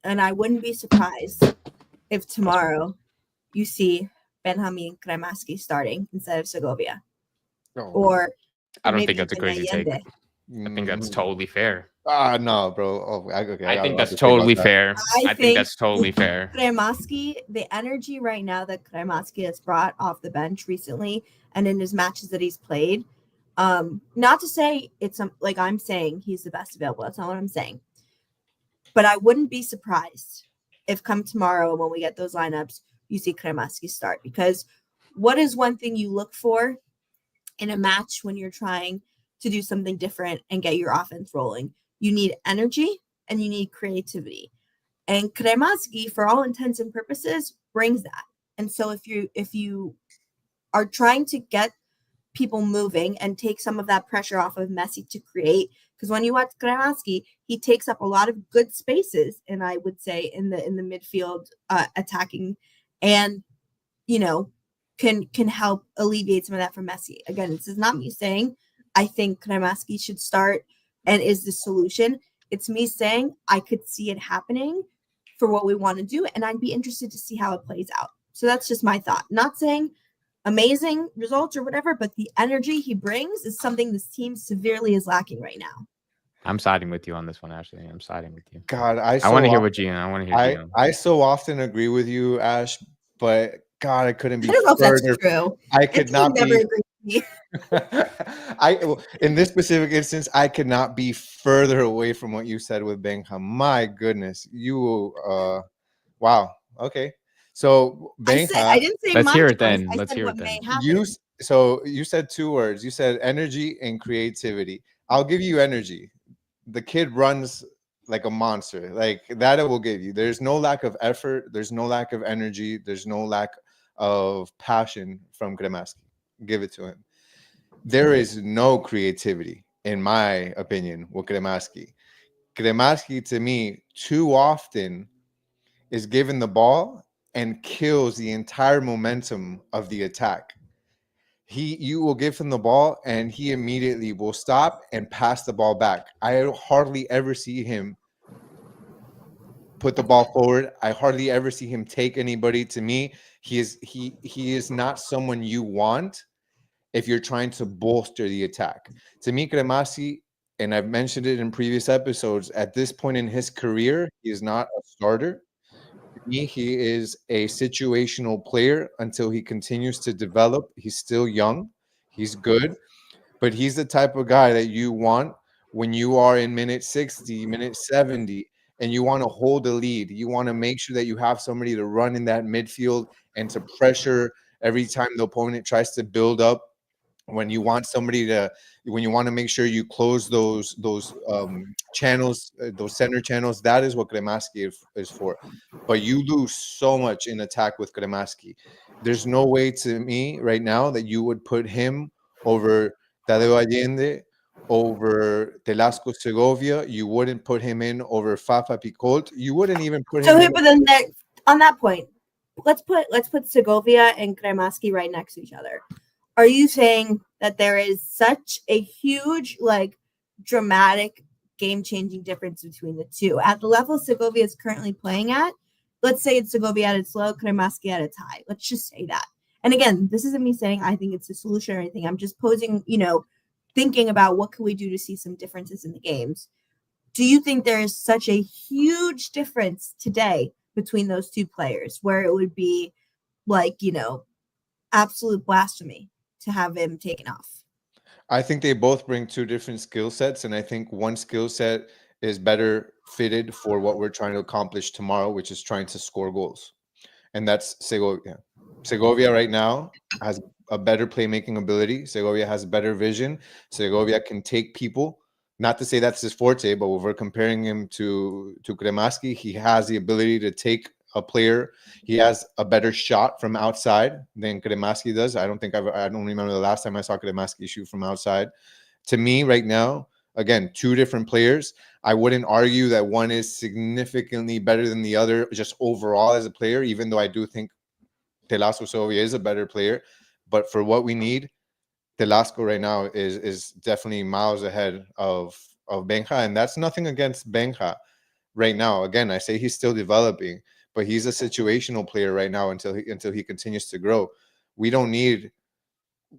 and I wouldn't be surprised if tomorrow you see Benjamin Kremaski starting instead of Segovia. No. Or I don't maybe think that's a even crazy take. Allende. I think that's totally fair. No, bro. Oh, okay. I think got that's to think about totally that. fair. I think think that's totally fair. Kremaski, the energy right now that Kremaski has brought off the bench recently and in his matches that he's played, not to say it's like I'm saying he's the best available. That's not what I'm saying. But I wouldn't be surprised if come tomorrow when we get those lineups, you see Kremaski start. Because what is one thing you look for in a match when you're trying to do something different and get your offense rolling? You need energy and you need creativity. And Kremaski, for all intents and purposes, brings that. And so if you are trying to get people moving and take some of that pressure off of Messi to create, because when you watch Kremaski, he takes up a lot of good spaces, and I would say in the midfield attacking, and can help alleviate some of that for Messi. Again, this is not me saying I think Kremaski should start and is the solution. It's me saying I could see it happening for what we want to do, and I'd be interested to see how it plays out. So that's just my thought. Not saying amazing results or whatever, but the energy he brings is something this team severely is lacking right now. I'm siding with you on this one, Ashley. I'm siding with you. God, I want to hear what Gian. I want to hear Gian. I so often agree with you, Ash, but God, I couldn't be I don't know if further. that's true. I could not never be. agree with me. In this specific instance, I could not be further away from what you said with Benja. My goodness, you. Wow. Okay. So Benja, I didn't say Let's my hear it choice. then. I Let's said hear what it may then. happen. you said two words. You said energy and creativity. I'll give you energy. The kid runs like a monster. Like that it will give you. There's no lack of effort. There's no lack of energy. There's no lack of passion from Kremaski. Give it to him. There is no creativity. in my opinion, with Kremaski. Kremaski, to me, too often is given the ball and kills the entire momentum of the attack. You will give him the ball and he immediately will stop and pass the ball back. I hardly ever see him put the ball forward. I hardly ever see him take anybody. To me, he is not someone you want if you're trying to bolster the attack. To me, Cremasi, and I've mentioned it in previous episodes, at this point in his career, he is not a starter. To me, he is a situational player until he continues to develop. He's still young. He's good, but he's the type of guy that you want when you are in minute 60, minute 70, and you want to hold the lead. You want to make sure that you have somebody to run in that midfield and to pressure every time the opponent tries to build up. When you want somebody to, when you want to make sure you close those channels, those center channels, that is what Kremaski is for. But you lose so much in attack with Kremaski. There's no way to me right now that you would put him over Tadeo Allende, over Telasco Segovia. You wouldn't put him in over Fafa Picolt. You wouldn't even put So him here, in. but then on that point, let's put Segovia and Kremaski right next to each other. Are you saying that there is such a huge, like, dramatic, game-changing difference between the two at the level Segovia is currently playing at? Let's say it's Segovia at its low, Kremaski at its high. Let's just say that. And again, this isn't me saying I think it's a solution or anything. I'm just posing, thinking about what can we do to see some differences in the games. Do you think there is such a huge difference today between those two players where it would be like, absolute blasphemy to have him taken off? I think they both bring two different skill sets, and I think one skill set is better fitted for what we're trying to accomplish tomorrow, which is trying to score goals. And that's Segovia. Segovia right now has a better playmaking ability. Segovia has better vision. Segovia can take people. Not to say that's his forte, but if we're comparing him to Kremaski, he has the ability to take a player. He has a better shot from outside than Kremaski does. I don't remember the last time I saw Kremaski shoot from outside. To me, right now, again, two different players. I wouldn't argue that one is significantly better than the other just overall as a player, even though I do think Telasco Segovia is a better player. But for what we need, Telasco right now is definitely miles ahead of Benja, and that's nothing against Benja right now. Again, I say he's still developing, but he's a situational player right now until he continues to grow. We don't need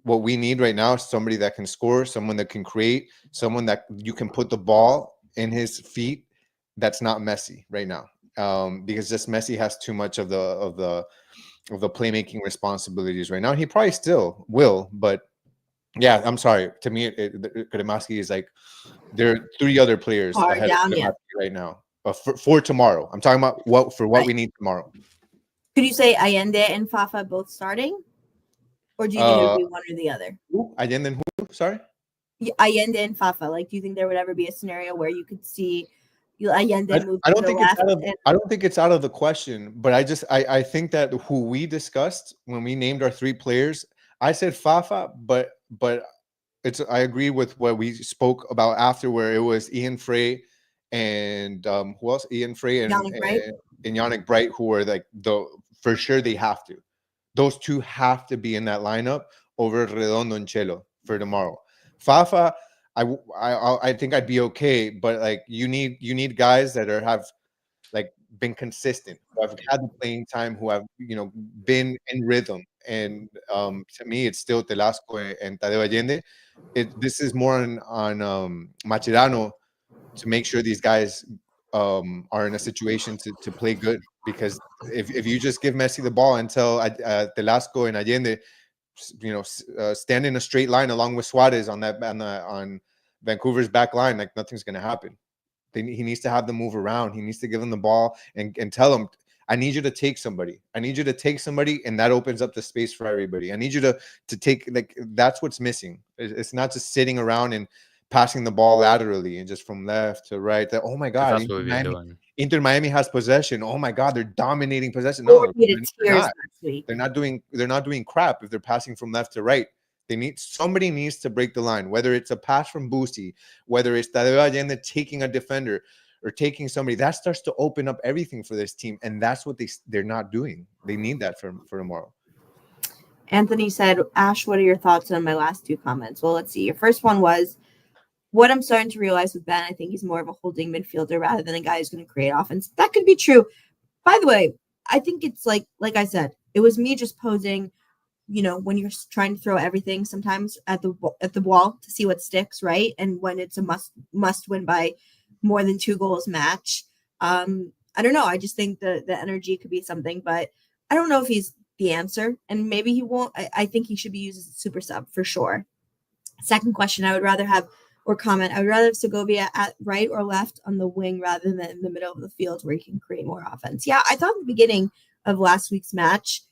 what we need right now is somebody that can score, someone that can create, someone that you can put the ball in his feet. That's not Messi right now, because just Messi has too much of the playmaking responsibilities right now. He probably still will, but yeah, I'm sorry. To me, Kremaski is like there are three other players Far ahead down, of yeah. Kremaski right now. For tomorrow, I'm talking about what Right. we need tomorrow. Could you say Allende and Fafa both starting? Or do you think it would be one or the other? Allende and who? Sorry? Allende and Fafa. Like, do you think there would ever be a scenario where you could see Allende move I to don't the think left? I don't think it's out of the question, but I think that who we discussed when we named our three players, I said Fafa, but I agree with what we spoke about after, where it was Ian Frey and who else? Ian Frey and Yannick Bright? and Yannick Bright, who are like for sure they have to. Those two have to be in that lineup over Redondo and Chelo for tomorrow. Fafa, I think I'd be okay, but like you need guys that have like been consistent, who have had the playing time, who have been in rhythm. And to me, it's still Telasco and Tadeo Allende. This is more on Macherano to make sure these guys are in a situation to play good. Because if you just give Messi the ball and tell Telasco and Allende, stand in a straight line along with Suarez on Vancouver's back line, like nothing's going to happen. He needs to have them move around. He needs to give them the ball and tell them, I need you to take somebody. I need you to take somebody, and that opens up the space for everybody. I need you to take, like, that's what's missing. It's not just sitting around and passing the ball laterally and just from left to right. That, oh my God, That's what we've been doing. Inter Miami has possession. Oh my God, they're dominating possession. Or No, we did they're tears not. last week. They're not doing crap if they're passing from left to right. Somebody needs to break the line, whether it's a pass from Boosie, whether it's Tadeo Allende taking a defender or taking somebody. That starts to open up everything for this team, and that's what they're not doing. They need that for tomorrow. Anthony said, Ash, what are your thoughts on my last two comments? Well, let's see. Your first one was, what I'm starting to realize with Ben, I think he's more of a holding midfielder rather than a guy who's going to create offense. That could be true. By the way, I think it's like I said, it was me just posing, when you're trying to throw everything sometimes at the wall to see what sticks, right? And when it's a must win by more than 2 goals match. I don't know. I just think the energy could be something, but I don't know if he's the answer, and maybe he won't. I think he should be used as a super sub for sure. Second question, I would rather have Segovia at right or left on the wing rather than in the middle of the field where he can create more offense. Yeah, I thought at the beginning of last week's match,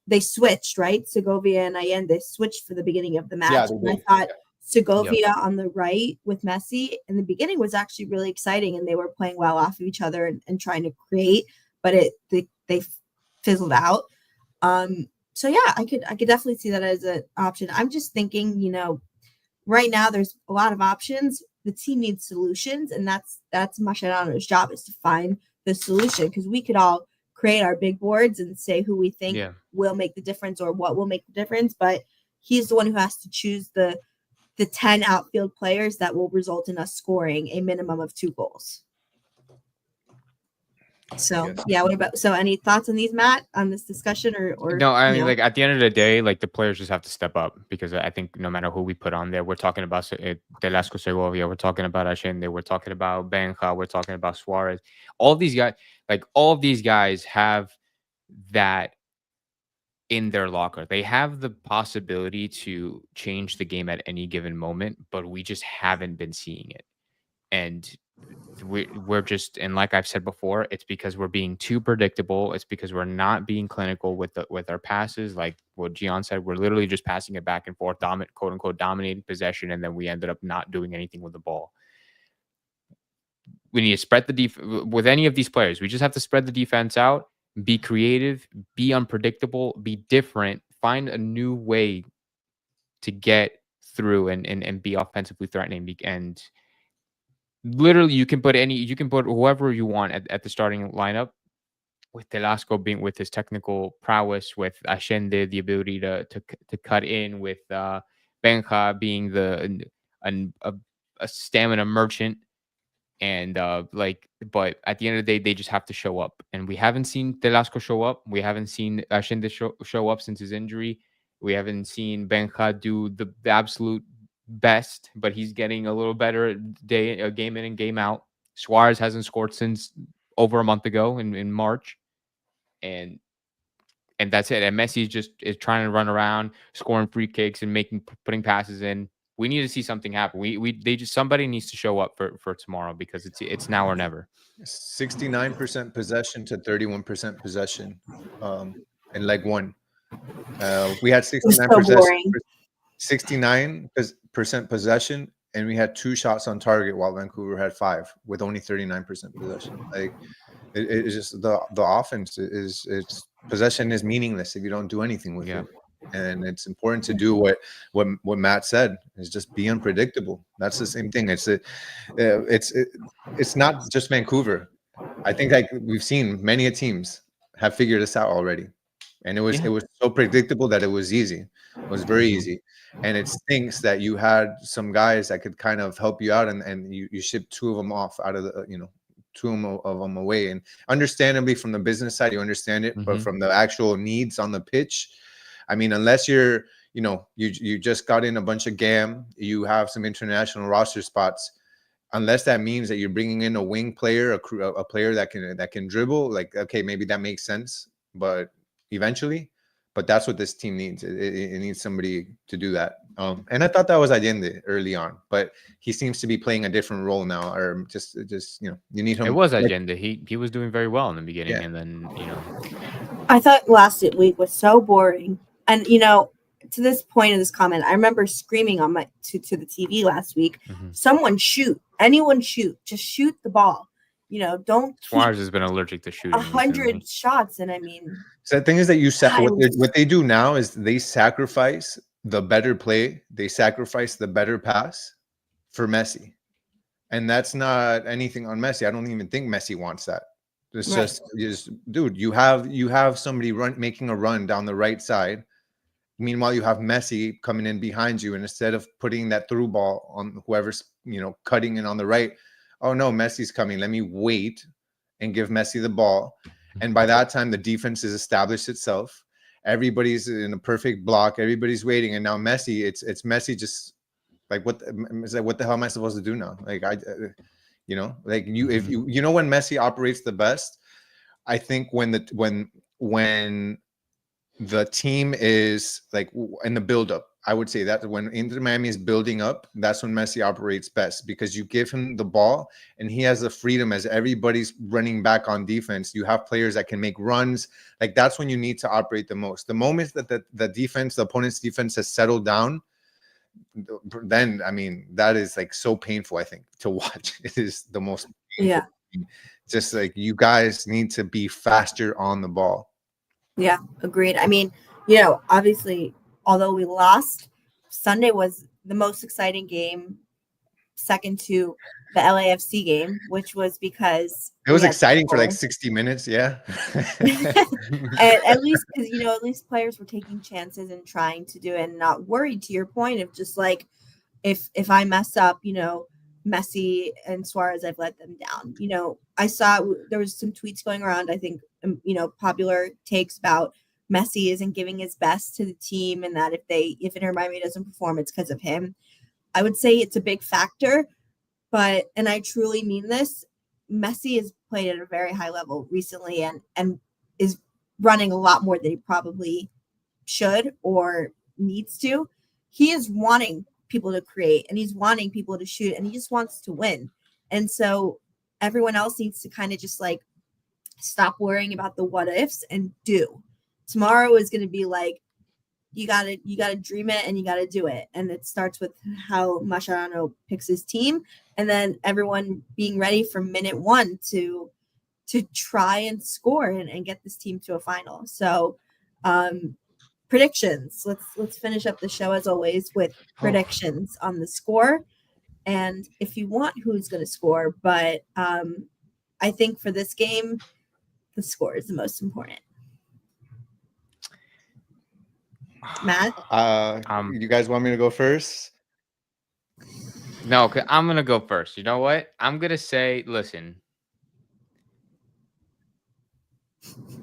they switched, right? Segovia and Allende switched for the beginning of the match. Yeah, and I thought Segovia on the right with Messi in the beginning was actually really exciting, and they were playing well off of each other and trying to create, but they fizzled out. So yeah, I could definitely see that as an option. I'm just thinking, right now there's a lot of options. The team needs solutions, and that's Mascherano's job, is to find the solution, because we could all create our big boards and say who we think will make the difference or what will make the difference, but he's the one who has to choose the 10 outfield players that will result in us scoring a minimum of 2 goals. So any thoughts on these, Matt, on this discussion or no? I mean, like at the end of the day, like the players just have to step up, because I think no matter who we put on there, we're talking about Velasco Segovia, we're talking about Allende, we're talking about Benja, we're talking about Suarez. All of these guys have that in their locker. They have the possibility to change the game at any given moment, but we just haven't been seeing it. And we're just, and like I've said before, it's because we're being too predictable. It's because we're not being clinical with our passes. Like what Gian said, we're literally just passing it back and forth, quote unquote, dominating possession, and then we ended up not doing anything with the ball. We need to spread the with any of these players. We just have to spread the defense out, be creative, be unpredictable, be different, find a new way to get through and be offensively threatening. And literally, you can put whoever you want at the starting lineup, with Velasco being with his technical prowess, with Allende the ability to cut in, with Benja being a stamina merchant, and but at the end of the day, they just have to show up. And we haven't seen Velasco show up. We haven't seen Allende show up since his injury. We haven't seen Benja do the absolute best, but he's getting a little better game in and game out. Suarez hasn't scored since over a month ago in March, and that's it. And Messi is trying to run around, scoring free kicks and putting passes in. We need to see something happen. Somebody needs to show up for tomorrow, because it's now or never. 69% possession to 31% possession, in leg one. We had 69% possession, and we had 2 shots on target, while Vancouver had 5 with only 39% possession. Like it's just the offense it's possession is meaningless if you don't do anything with it. And it's important to do what Matt said, is just be unpredictable. That's the same thing. It's not just Vancouver. I think like we've seen many teams have figured this out already. And it was so predictable that it was easy. It was very easy. And it stinks that you had some guys that could kind of help you out, and you shipped 2 of them off out of the, 2 of them away. And understandably, from the business side, you understand it, but from the actual needs on the pitch, I mean, unless you're, you just got in a bunch of GAM, you have some international roster spots. Unless that means that you're bringing in a wing player, a player that can dribble, like, okay, maybe that makes sense, but eventually, but that's what this team needs. It needs somebody to do that. And I thought that was Allende early on, but he seems to be playing a different role now, or just you need him. It was Allende. He was doing very well in the beginning, and then I thought last week was so boring. And to this point of this comment, I remember screaming on to the TV last week, someone shoot, anyone shoot, just shoot the ball. Don't. Suarez has been allergic to shooting 100 shots, and I mean. So the thing is that what they do now is they sacrifice the better play, they sacrifice the better pass for Messi. And that's not anything on Messi. I don't even think Messi wants that. It's Right. just, dude, you have somebody making a run down the right side. Meanwhile, you have Messi coming in behind you, and instead of putting that through ball on whoever's cutting in on the right, oh no, Messi's coming. Let me wait and give Messi the ball. And by that time, the defense has established itself. Everybody's in a perfect block. Everybody's waiting, and now Messi, it's Messi just like what the hell am I supposed to do now? Like like if when Messi operates the best, I think when the team is like in the buildup, I would say that when Inter Miami is building up, that's when Messi operates best, because you give him the ball and he has the freedom as everybody's running back on defense. You have players that can make runs. Like that's when you need to operate the most. The moment that the opponent's defense has settled down, then I mean that is like so painful, I think, to watch. It is the most painful thing. Just like you guys need to be faster on the ball. Yeah, agreed. I mean, obviously, although we lost, Sunday was the most exciting game, second to the LAFC game, which was because it was exciting for like 60 minutes. Yeah. And at least because at least players were taking chances and trying to do it and not worried, to your point of just like, if I mess up, Messi and Suarez, I've let them down. I saw there was some tweets going around, I think, popular takes about Messi isn't giving his best to the team, and that if Inter Miami doesn't perform, it's because of him. I would say it's a big factor, and I truly mean this, Messi has played at a very high level recently and is running a lot more than he probably should or needs to. He is wanting people to create, and he's wanting people to shoot, and he just wants to win. And so everyone else needs to kind of just like stop worrying about the what ifs and do. Tomorrow is going to be like, you gotta dream it and you gotta do it. And it starts with how Mascherano picks his team, and then everyone being ready from minute one to try and score and get this team to a final. So predictions. Let's finish up the show as always with predictions on the score. And if you want, who's going to score, but I think for this game, the score is the most important. Matt? You guys want me to go first? No, I'm going to go first. You know what? I'm going to say, listen,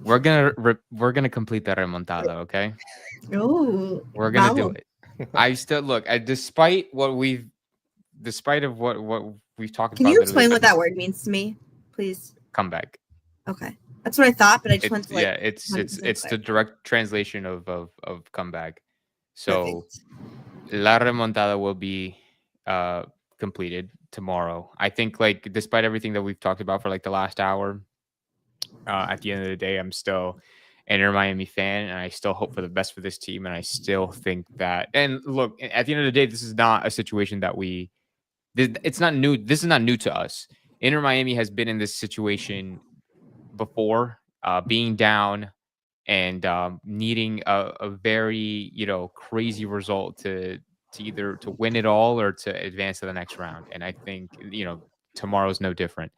we're going to complete the remontada, okay? Oh, we're going to do it. I still look, despite of what we've talked about. Can you explain what that word means to me, please? Comeback. Okay. That's what I thought, but I just want to it's the direct translation of comeback. So perfect. La Remontada will be completed tomorrow. I think, like, despite everything that we've talked about for like the last hour, at the end of the day, I'm still an Inter Miami fan, and I still hope for the best for this team. And I still think that, and look, at the end of the day, this is not a situation that it's not new. This is not new to us. Inter Miami has been in this situation before, being down and needing a very crazy result to either to win it all or to advance to the next round. And I think tomorrow's no different.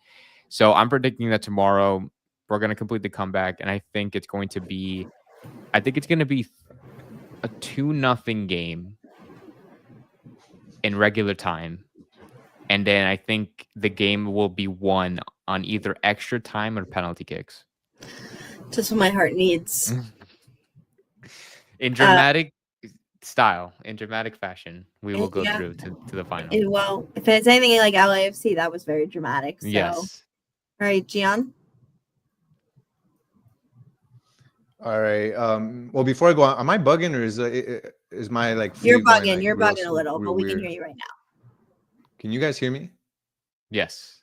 So I'm predicting that tomorrow we're going to complete the comeback, and I think it's going to be a 2-0 game in regular time. And then I think the game will be won on either extra time or penalty kicks. Just what my heart needs. In dramatic style, in dramatic fashion, we will go through to the final. Well, if it's anything like LAFC, that was very dramatic. So. Yes. All right, Gian? All right. Well, before I go on, am I bugging, or is my like you're feed going, bugging? like, You're real, bugging a little, but we weird? can hear you right now. Can you guys hear me? Yes.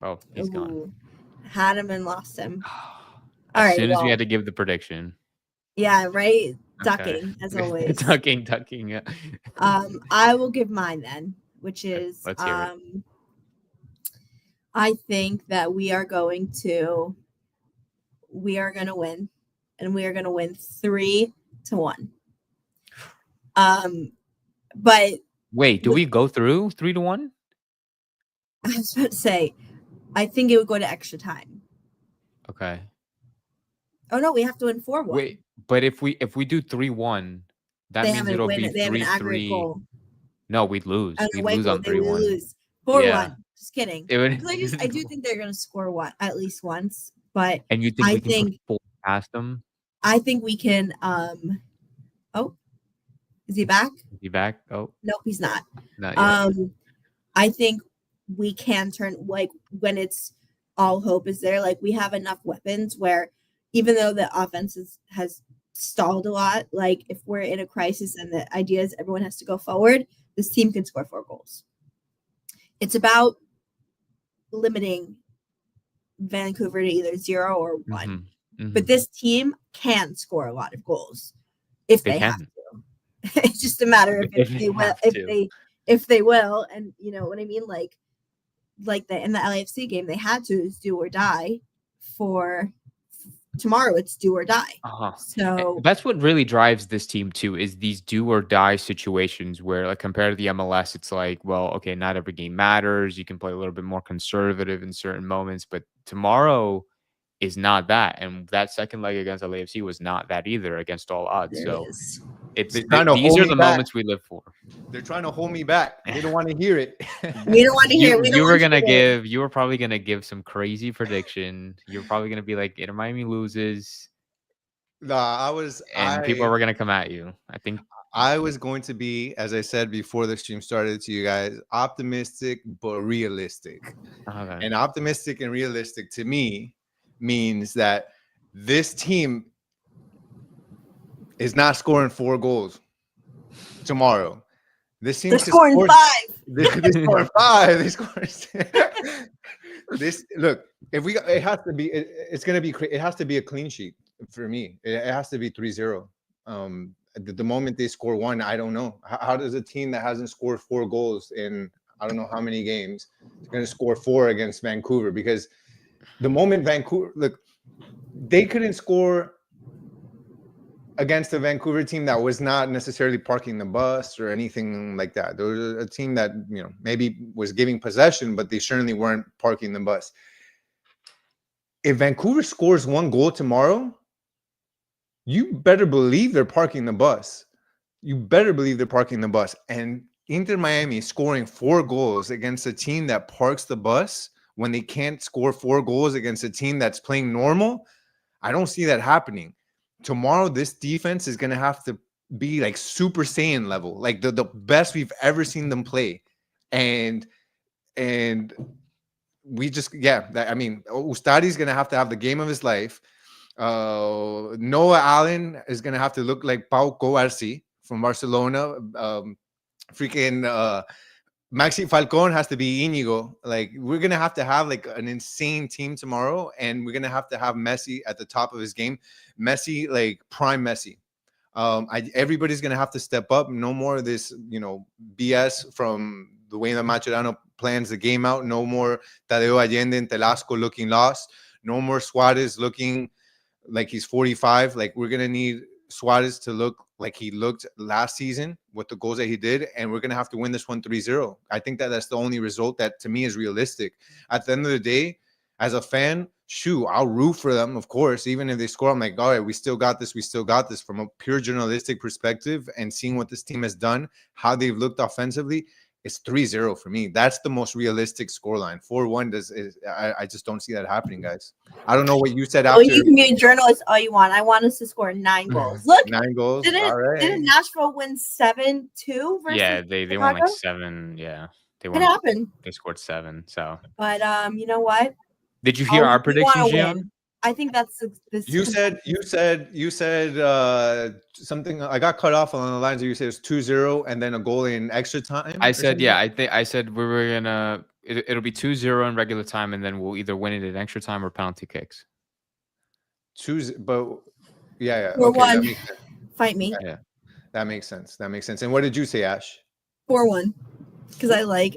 Oh, he's gone. Had him and lost him. As soon as we had to give the prediction. Yeah, right. Ducking, as always. ducking. Yeah. I will give mine then, which is Let's hear it. I think that we are going to win, and we are going to win 3-0. 3-1. But Wait, do we go through 3-1? I was about to say, I think it would go to extra time. Okay. Oh no, we have to win 4-1. Wait, but if we do 3-1, that They means haven't it'll win be it. They have an aggregate 3-3. goal. No, we'd lose. And We'd away lose goal, on they would 3-1. lose 4-1. Yeah. Just kidding. It would, Because I do think they're going to score one at least once. But and you think I we can think put 4 past them? I think we can. Oh, is he back? Is he back? Oh, Nope, he's not. not yet. I think we can turn, like, when it's all hope is there. Like, we have enough weapons where even though the offense has stalled a lot, like if we're in a crisis and the idea is everyone has to go forward, this team can score 4 goals. It's about limiting Vancouver to either 0 or 1. Mm-hmm. Mm-hmm. But this team can score a lot of goals if they have to. It's just a matter of if they will, and you know what I mean. Like in the LAFC game, they had to. It's do or die. For tomorrow, it's do or die. So that's what really drives this team too, is these do or die situations where, like, compared to the MLS, it's like, well, okay, not every game matters. You can play a little bit more conservative in certain moments, but tomorrow is not that, and that second leg against LAFC was not that either against all odds. So these are the moments we live for. They're trying to hold me back. They don't want to hear it. We don't want to hear it. You were probably gonna give some crazy prediction. You're probably gonna be like, Inter Miami loses. Nah, people were gonna come at you. I think I was going to be, as I said before the stream started to you guys, optimistic but realistic. Okay. And optimistic and realistic to me means that this team is not scoring 4 goals tomorrow. This team they're scoring 5. They scored 5. They scored. This look. If we, it has to be. It's gonna be. It has to be a clean sheet for me. It has to be 3-0. The moment they score 1, I don't know. How does a team that hasn't scored 4 goals in I don't know how many games is going to score 4 against Vancouver? Because the moment Vancouver, look, they couldn't score against a Vancouver team that was not necessarily parking the bus or anything like that. There was a team that, you know, maybe was giving possession, but they certainly weren't parking the bus. If Vancouver scores 1 goal tomorrow, you better believe they're parking the bus. You better believe they're parking the bus. And Inter Miami scoring 4 goals against a team that parks the bus when they can't score 4 goals against a team that's playing normal, I don't see that happening. Tomorrow, this defense is going to have to be like Super Saiyan level, like the best we've ever seen them play. And we just, I mean, Ustari's going to have the game of his life. Noah Allen is going to have to look like Pau Coarsi from Barcelona. Maxi Falcon has to be Íñigo. Like, we're going to have like an insane team tomorrow, and we're going to have Messi at the top of his game. Messi, like prime Messi. Everybody's going to have to step up. No more of this, you know, BS from the way that Mascherano plans the game out. No more Tadeo Allende and Telasco looking lost. No more Suarez looking like he's 45. Like, we're going to need Suarez to look like he looked last season with the goals that he did, and we're going to have to win this one 3-0. I think that that's the only result that to me is realistic. At the end of the day, as a fan, I'll root for them, of course. Even if they score, I'm like, all right, we still got this. We still got this. From a pure journalistic perspective and seeing what this team has done, how they've looked offensively, it's 3-0 for me. That's the most realistic scoreline. 4-1 I just don't see that happening, guys. I don't know what you said after. Well, you can be a journalist all you want. I want us to score 9 goals. Look, 9 goals. Didn't Nashville win 7-2? Yeah, they won like 7. Yeah, it happened. They scored 7. So, but you know what? Did you hear our predictions, Gian? I think that's this. You said something. I got cut off on the lines. You said it was 2-0 and then a goal in extra time. I said, yeah. I said we were gonna. It'll be 2-0 in regular time, and then we'll either win it in extra time or penalty kicks. 2-0, but yeah. 4-1. Fight me. Yeah, that makes sense. And what did you say, Ash? 4-1. Because I like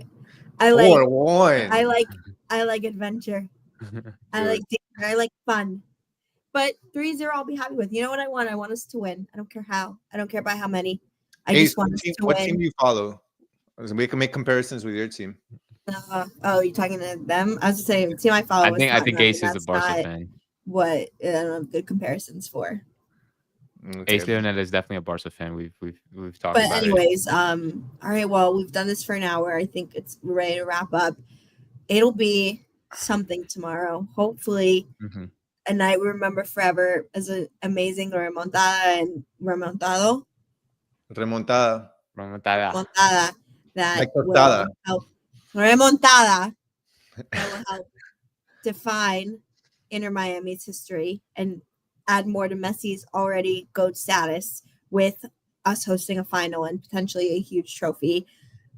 4-1. I like adventure. I like fun. But 3-0, I'll be happy with. You know what I want? I want us to win. I don't care how. I don't care by how many. I Ace, just want us to what win. team do you follow? We can make comparisons with your team. You're talking to them? I was just saying, the team I follow. I think Tottenham, Ace is a that's Barca not fan. what I don't have good comparisons for. Okay. Ace Leonel is definitely a Barca fan. We've talked But about anyways, all right. Well, we've done this for an hour. I think we're ready to wrap up. It'll be something tomorrow. Hopefully, it. a night we remember forever as an amazing remontada and remontada Remontada. that Like will tortada. help remontada that will help define Inter Miami's history and add more to Messi's already GOAT status with us hosting a final and potentially a huge trophy.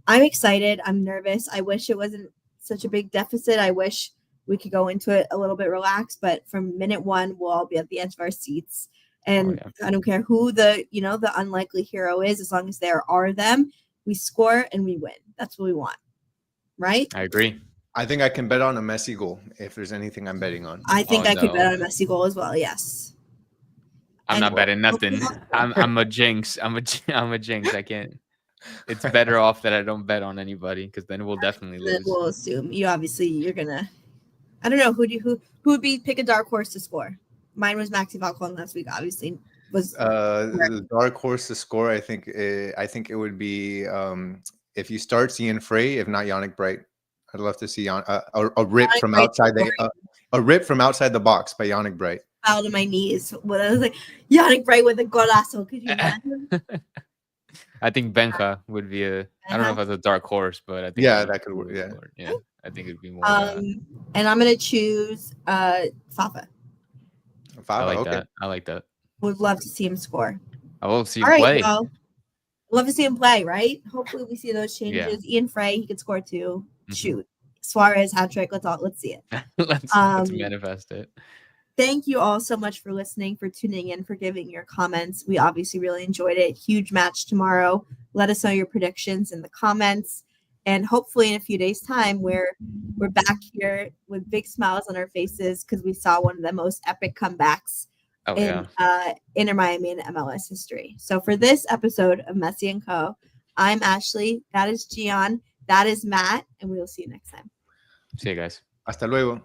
I'm excited. I'm nervous. I wish it wasn't such a big deficit. I wish we could go into it a little bit relaxed, but from minute one, we'll all be at the edge of our seats. And I don't care who the unlikely hero is, as long as there are them, we score and we win. That's what we want. Right? I agree. I think I can bet on a Messi goal if there's anything I'm betting on. I think I could bet on a Messi goal as well. Yes. I'm not betting nothing. I'm a jinx. I'm a jinx. I can't. It's better off that I don't bet on anybody because then we'll definitely lose. We'll assume you're gonna. I don't know who would be pick a dark horse to score. Mine was Maxi Falcon last week. Obviously, was the dark horse to score. I think it would be if you start seeing Frey, if not Yannick Bright. I'd love to see a rip Yannick from Bright outside a rip from outside the box by Yannick Bright. Fell to my knees when I was like Yannick Bright with a golazo. Could you imagine? I think Benja would be I don't know if that's a dark horse, but I think that could work. Yeah, I think it'd be more. And I'm gonna choose Fafa. I like okay. that. I like that. Would love to see him score. I will see him play. Well, love to see him play. Right? Hopefully, we see those changes. Ian Frey, he could score too. Mm-hmm. Shoot, Suarez hat trick. Let's see it. let's manifest it. Thank you all so much for listening, for tuning in, for giving your comments. We obviously really enjoyed it. Huge match tomorrow. Let us know your predictions in the comments. And hopefully in a few days' time, we're back here with big smiles on our faces because we saw one of the most epic comebacks in Inter Miami and MLS history. So for this episode of Messi and Co., I'm Ashley. That is Gian. That is Matt. And we will see you next time. See you guys. Hasta luego.